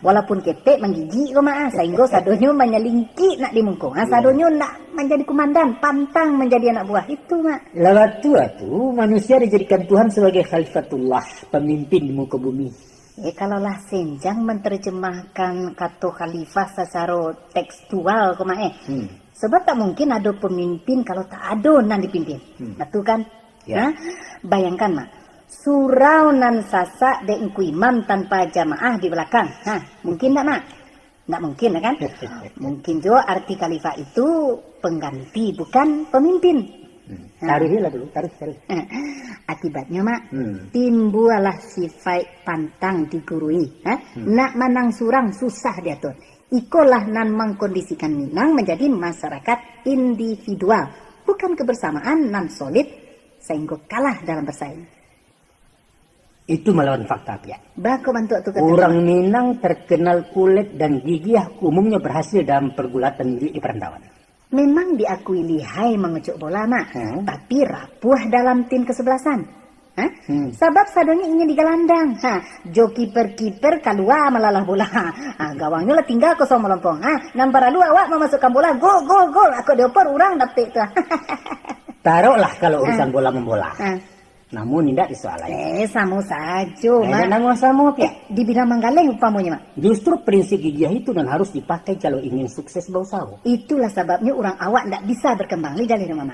S2: Walaupun ketek menggigit kok mak, sehingga sadonyo menyelingki nak dimungkung. Sadonyo nak menjadi komandan, pantang menjadi anak buah. Itu mak.
S3: Lewat tua tu manusia dijadikan Tuhan sebagai khalifatullah, pemimpin di muka bumi.
S2: Kalaulah Senjang menerjemahkan kata khalifah secara tekstual kok mak sebab tak mungkin ada pemimpin kalau tak ada nan dipimpin. Betul kan?
S3: Ya.
S2: Bayangkan mak. Surau nan sasak de imam tanpa jamaah di belakang. Mungkin tak mak? Tak mungkin kan? Mungkin juga arti khalifah itu pengganti bukan pemimpin.
S3: Taruh lah dulu, taruh.
S2: Akibatnya mak, timbullah sifat pantang digurui. Nak manang surang susah diatur. Ikolah nan mengkondisikan Minang menjadi masyarakat individual, bukan kebersamaan nan solid sehingga kalah dalam bersaing.
S3: Itu melawan fakta ya.
S2: Bako bantu tu kata.
S3: Orang Minang terkenal kulit dan gigih umumnya berhasil dalam pergulatan di perantauan.
S2: Memang diakui lihai mengecuk bola mak, tapi rapuh dalam tim kesebelasan. Sebab sadonya ingin digelandang. Jo kiper keluar melalah bola. Gawangnya lah tinggal kosong melompong. Nampak lalu awak memasukkan bola, gol. Aku dioper orang dapat tu.
S3: Taruhlah kalau urusan bola membola. Namun tidak disoalkan.
S2: Sama saja, mak.
S3: Dan sama ya.
S2: Di bidang manggaleng upamanya, mak.
S3: Justru prinsip gigih itu dan harus dipakai kalau ingin sukses berusaha.
S2: Itulah sebabnya orang awak tidak bisa berkembang di dalam mama.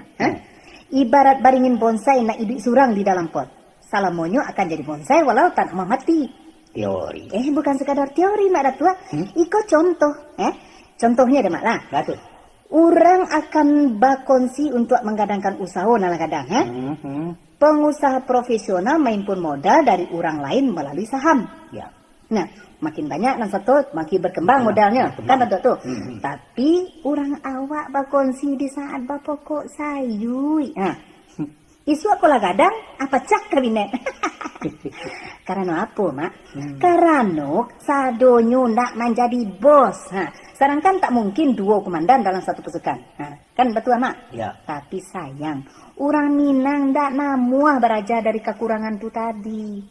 S2: Ibarat baringin bonsai nak hidup surang di dalam pot. Salamonyo akan jadi bonsai walau tak mau mati.
S3: Teori.
S2: Bukan sekadar teori, mak datua. Iko contoh. Contohnya ada mak lah.
S3: Betul.
S2: Orang akan berkongsi untuk menggadangkan usaha nala kadang. Pengusaha profesional main pun modal dari orang lain melalui saham.
S3: Ya.
S2: Nah, makin banyak nan satu, makin berkembang modalnya. Kan betul tu. Tapi orang awak berkongsi di saat berpokok sayur. Isu aku lah kadang apa cak kabinet. Karena apa, mak? Karena sadonyo nak menjadi bos. Sedangkan tak mungkin dua komandan dalam satu pasukan. Kan betul, mak?
S3: Ya.
S2: Tapi sayang, orang Minang tak namuah beraja dari kekurangan tu tadi.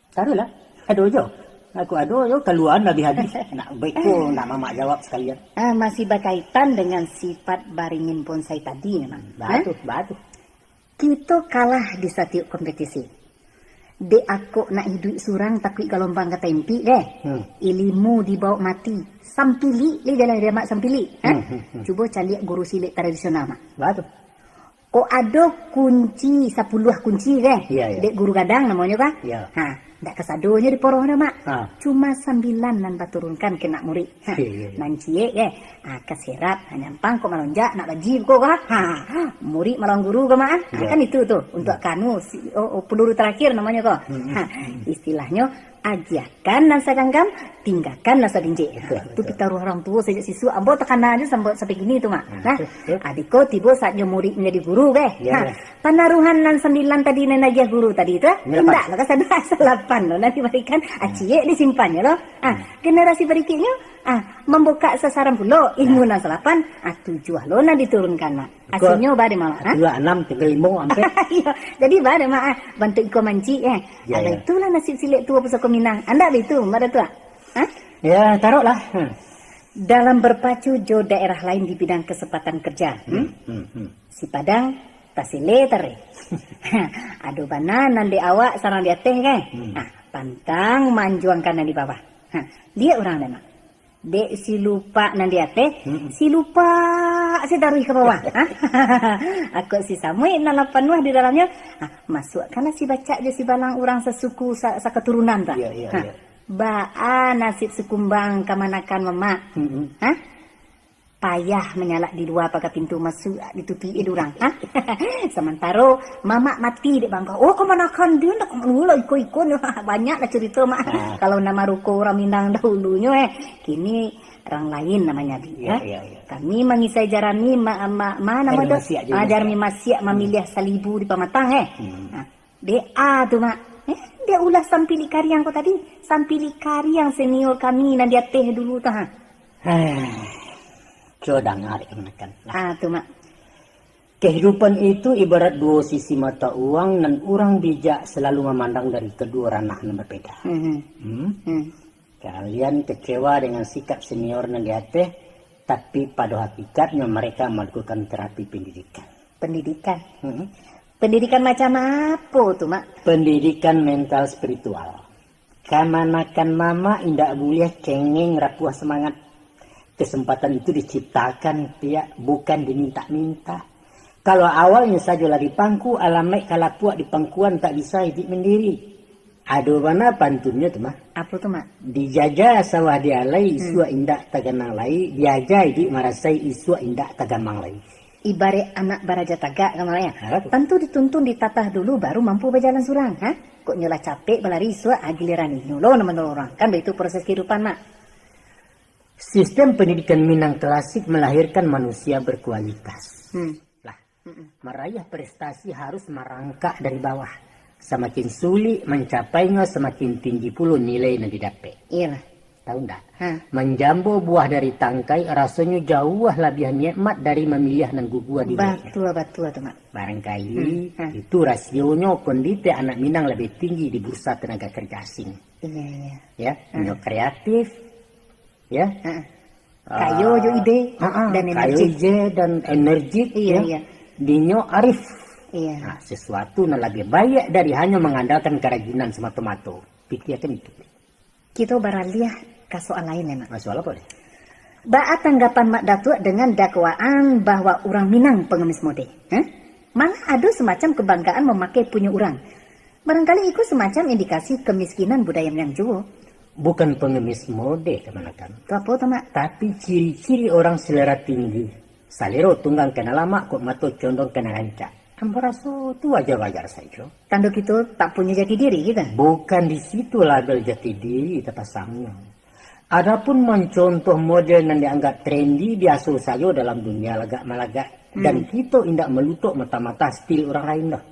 S3: Taruhlah. Aduh jo. Aku keluar lebih habis. Nak baikku nak mamak jawab sekalian.
S2: Masih berkaitan dengan sifat baringin bonsai tadi memang.
S3: Batu.
S2: Kita kalah di setiap kompetisi. De aku nak hidup surang tapi gelombang kata impi deh. Ilmu dibawa mati. Sampili, li dalam dia mak sampili. Cuba cari guru silik tradisional mak.
S3: Batu.
S2: Kok ada kunci 10 kunci deh.
S3: Iya.
S2: Dek guru gadang namanya kan?
S3: Iya.
S2: Tak kesadonya di poroh mak. Cuma 9 nan baturunkan kena murid. Nan cie keserap nyampang kok melonjak nak baji kok kan. Murid malang guru ke mak. Kan itu tuh untuk kanu peluru terakhir namanya kok. Istilahnya agiakan nasa ganggam, tinggalkan nasa dinje. Itu kita orang tua sejak sisu, ambo tekan aja sampai gini itu mak. Nah, adiko tiba saatnya murid menjadi guru beh. Panaruhan nan 9 tadi nenaja guru tadi itu, tidak, maka sadar 8 loh. Nanti berikan acie disimpannya loh. Generasi berikutnya, membuka sasaran pulau ilmu nan 8, 7 loh nanti diturunkan mak. Aslinya bade malah.
S3: 6, 5 sampai.
S2: Jadi bade mak, bantu iko manci Ada itulah nasib silik tua pusaka Minang. Anda itu, Mbak Tua?
S3: Ya, taruhlah.
S2: Dalam berpacu jo daerah lain di bidang kesempatan kerja. Si Padang, tasile tare. Aduh bana nande awak sarang dia teh kan. Pantang manjuang kanan di bawah. Dia orang memang. Dek si lupa nande teh, si lupa si taruh ke bawah. Aku si samui nalapan wah di dalamnya. Masukkanlah si baca je si balang orang sesuku saketurunan tak.
S3: Iya.
S2: Baa nasib sekumbang kamanakan mama. Payah menyalak di luar pakai pintu masuk ditutupi orang. Sementara mama mati dek bangka. Oh kamanakan dia nak mula iko banyak lah cerita mak. Kalau nama ruko orang Minang dahulunya kini orang lain namanya dia. Kami mengisai jarani nama tu? Jarmi Masyak memilih salibu di pamatang DA tu mak. Dia ulah sampili kariang kau tadi. Sampili kariang senior kami dan dia teh dulu tah.
S3: Coba dengar kemenakan.
S2: Tu mak.
S3: Kehidupan itu ibarat dua sisi mata uang dan orang bijak selalu memandang dari kedua ranah yang berbeda. Kalian kecewa dengan sikap senior dan dia teh, tapi pada hakikatnya mereka melakukan terapi pendidikan.
S2: Pendidikan? Pendidikan macam apa tuh mak?
S3: Pendidikan mental spiritual. Kamanakan mama indak boleh cengeng rapuh semangat. Kesempatan itu diciptakan pihak bukan diminta-minta. Kalau awalnya sajalah di pangku, alamek kalau puak di pangkuan tak bisa hidup mandiri. Aduh mana pantunnya tuh mah?
S2: Apa tuh mak?
S3: Dijajah sawah dialai isua indak taganang lai, diajah hidup marasai isua indak tagamang lai.
S2: Ibarat anak baraja tagak kamarnya. Tentu dituntun ditatah dulu baru mampu berjalan surang. Kok nyolah capek balari isua giliran nyolo nama orang. Kan begitu proses kehidupan mak.
S3: Sistem pendidikan Minang klasik melahirkan manusia berkualitas. Meraih prestasi harus merangkak dari bawah. Semakin sulit mencapainya, semakin tinggi pula nilai yang didapat.
S2: Iyalah.
S3: Tahu enggak? Menjambo buah dari tangkai rasanya jauh lebih nikmat dari memilih dan gugua di bawah.
S2: Betul tuh mak.
S3: Barangkali itu rasionya kondisi anak Minang lebih tinggi di bursa tenaga kerja asing.
S2: Iya.
S3: Ya, kreatif. Ya.
S2: Kayo jo ide dan energi.
S3: Dan energi.
S2: Iya.
S3: Dinyo arif.
S2: Iya.
S3: Nah, sesuatu yang lebih baik dari hanya mengandalkan kerajinan semata-mata. Pikirkan itu.
S2: Kita baraliah ke soal lain ya mak.
S3: Soal apa deh?
S2: Baat tanggapan Mak Datuk dengan dakwaan bahwa orang Minang pengemis mode. Malah ada semacam kebanggaan memakai punya orang. Barangkali itu semacam indikasi kemiskinan budaya Minang juga.
S3: Bukan pengemis mode kemanakan.
S2: Itu apa tuh mak?
S3: Tapi ciri-ciri orang selera tinggi. Salero tunggang kena lama kok mato condong kena rancak. Ambo rasa itu wajar-wajar saja.
S2: Tanduk itu tak punya jati diri kita?
S3: Bukan di situ label jati diri kita pasangnya. Adapun mencontoh model yang dianggap trendy biasa saja dalam dunia lagak-malagak. Dan kita tidak melutok mata-mata stil orang lain dah.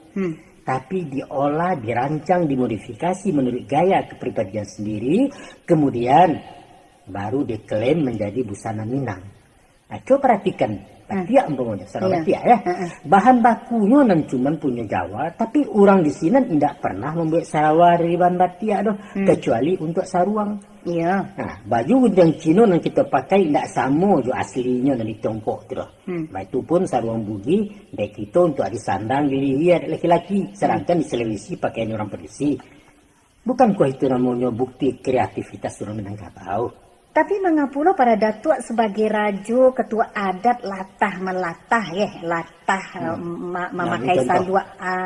S3: Tapi diolah, dirancang, dimodifikasi menurut gaya kepribadian sendiri. Kemudian baru diklaim menjadi busana Minang. Nah, coba perhatikan. Batia umpamanya, seorang batia ya. Bahan bakunya nan cuman punya Jawa, tapi orang di sini tidak pernah membuat sarawar dari bahan batia doh, kecuali untuk saruang.
S2: Iya.
S3: Nah, baju gunjang Cina yang kita pakai tidak sama jo aslinya dari Tiongkok tu doh. Itu pun saruang budi, baik itu untuk ada sandang dilihat laki-laki, sedangkan di Sulawesi pakaian orang Persia. Bukankah itu namanya bukti kreativitas orang Minangkabau?
S2: Tapi mengapula para datuk sebagai rajo ketua adat latah melatah memakai salua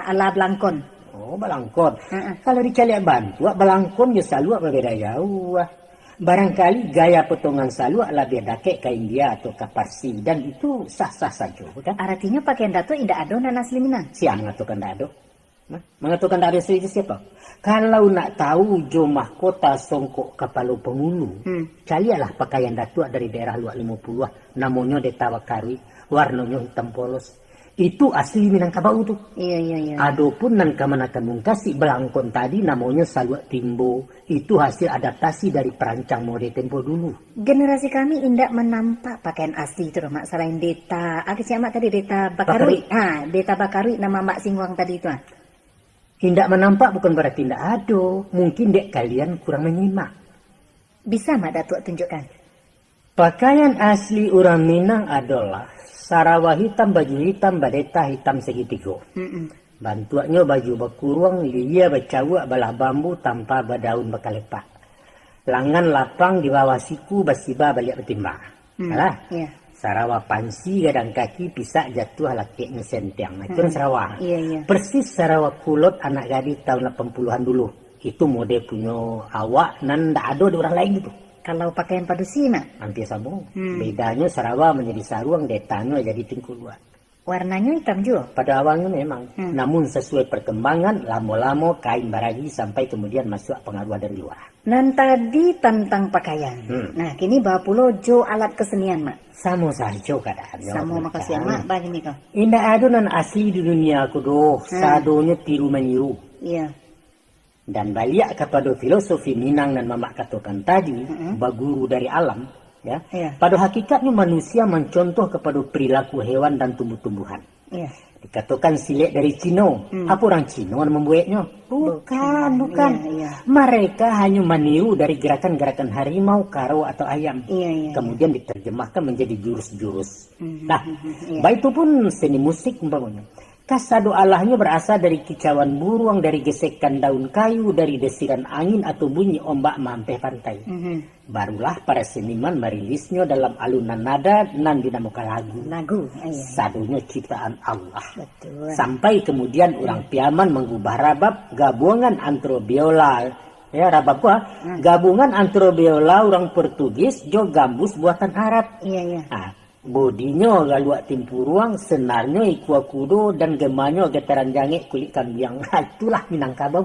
S2: ala Belangkon.
S3: Oh, Belangkon. Kalau di Caliak Bantua, Belangkon ya salua berbeda jauh. Barangkali gaya potongan salua lebih dake ke India atau ke Parsi dan itu sah-sah saja, bukan?
S2: Artinya pakaian datuk tidak ada dan asli Minang.
S3: Siang atau kan ada. Mengatakan tak ada asli itu siapa? Kalau nak tahu jo mahkota songkok kepala pengulu, carilah pakaian datuk dari daerah luar 50, namanya Deta Wakarwi, warnanya hitam polos. Itu asli Minangkabau tuh.
S2: Iya.
S3: Adapun nan kamanakan mungkasi belangkon tadi namanya Saluak Timbo. Itu hasil adaptasi dari perancang mode tempo dulu.
S2: Generasi kami indak menampak pakaian asli itu, Mak. Selain Deta, siapa tadi Deta Bakarwi? Deta Bakarwi nama Mak Singwang tadi itu.
S3: Indak menampak bukan berarti indak ada. Mungkin dek kalian kurang menyimak.
S2: Bisa Mak Datuk tunjukkan?
S3: Pakaian asli orang Minang adalah sarawa hitam, baju hitam, badeta hitam segitiga. Bantuannya baju bakuruang, liya bacawak, balah bambu tanpa badaun bakalepak. Lengan lapang di bawah siku, basiba balik bertimbang. Alah, sarawa pansi, gadang kaki, pisak jatuh laki ngesentiang. Itu sarawa. Persis sarawa kulot anak gadis tahun 80-an dulu. Itu mode punya awak, nan ndak ada di orang lain gitu.
S2: Kalau pakaian padusi, Mak?
S3: Hampir sama. Bedanya Sarawak menjadi saruang, detanya jadi tingkuluan.
S2: Warnanya hitam juga?
S3: Pada awalnya memang. Namun sesuai perkembangan, lama-lama kain baragi sampai kemudian masuk pengaruh dari luar.
S2: Dan tadi tentang pakaian. Nah, kini bawa pulau jo alat kesenian, Mak.
S3: Sama saja keadaannya.
S2: Sama makasih, Mak. Begini kau.
S3: Indah ada nan asli di dunia aku doh. Sadonya tiru meniru.
S2: Iya.
S3: Dan balik kepada filosofi Minang dan Mamak katakan tadi, baguru dari alam, ya. Pada hakikatnya manusia mencontoh kepada perilaku hewan dan tumbuh-tumbuhan. Dikatakan silet dari Cina. Apa orang Cina yang membuatnya? Bukan. Mereka hanya meniru dari gerakan-gerakan harimau, karo atau ayam. Kemudian diterjemahkan menjadi jurus-jurus. Nah, baik itu pun seni musik umpamanya. Kasado Allahnya berasal dari kicauan burung, dari gesekan daun kayu, dari desiran angin atau bunyi ombak mampeh pantai. Barulah para seniman merilisnya dalam alunan nada nan dinamakan lagu. Sadonya ciptaan Allah.
S2: Betul.
S3: Sampai kemudian orang Piaman mengubah rabab gabungan antara biola. Ya, rabab gabungan antara biola orang Portugis jo gambus buatan Arab. Bodinya galuak timpuruang, senarnya ikua kudo, dan gemanya getaran jange kulit kambing. Itulah Minangkabau.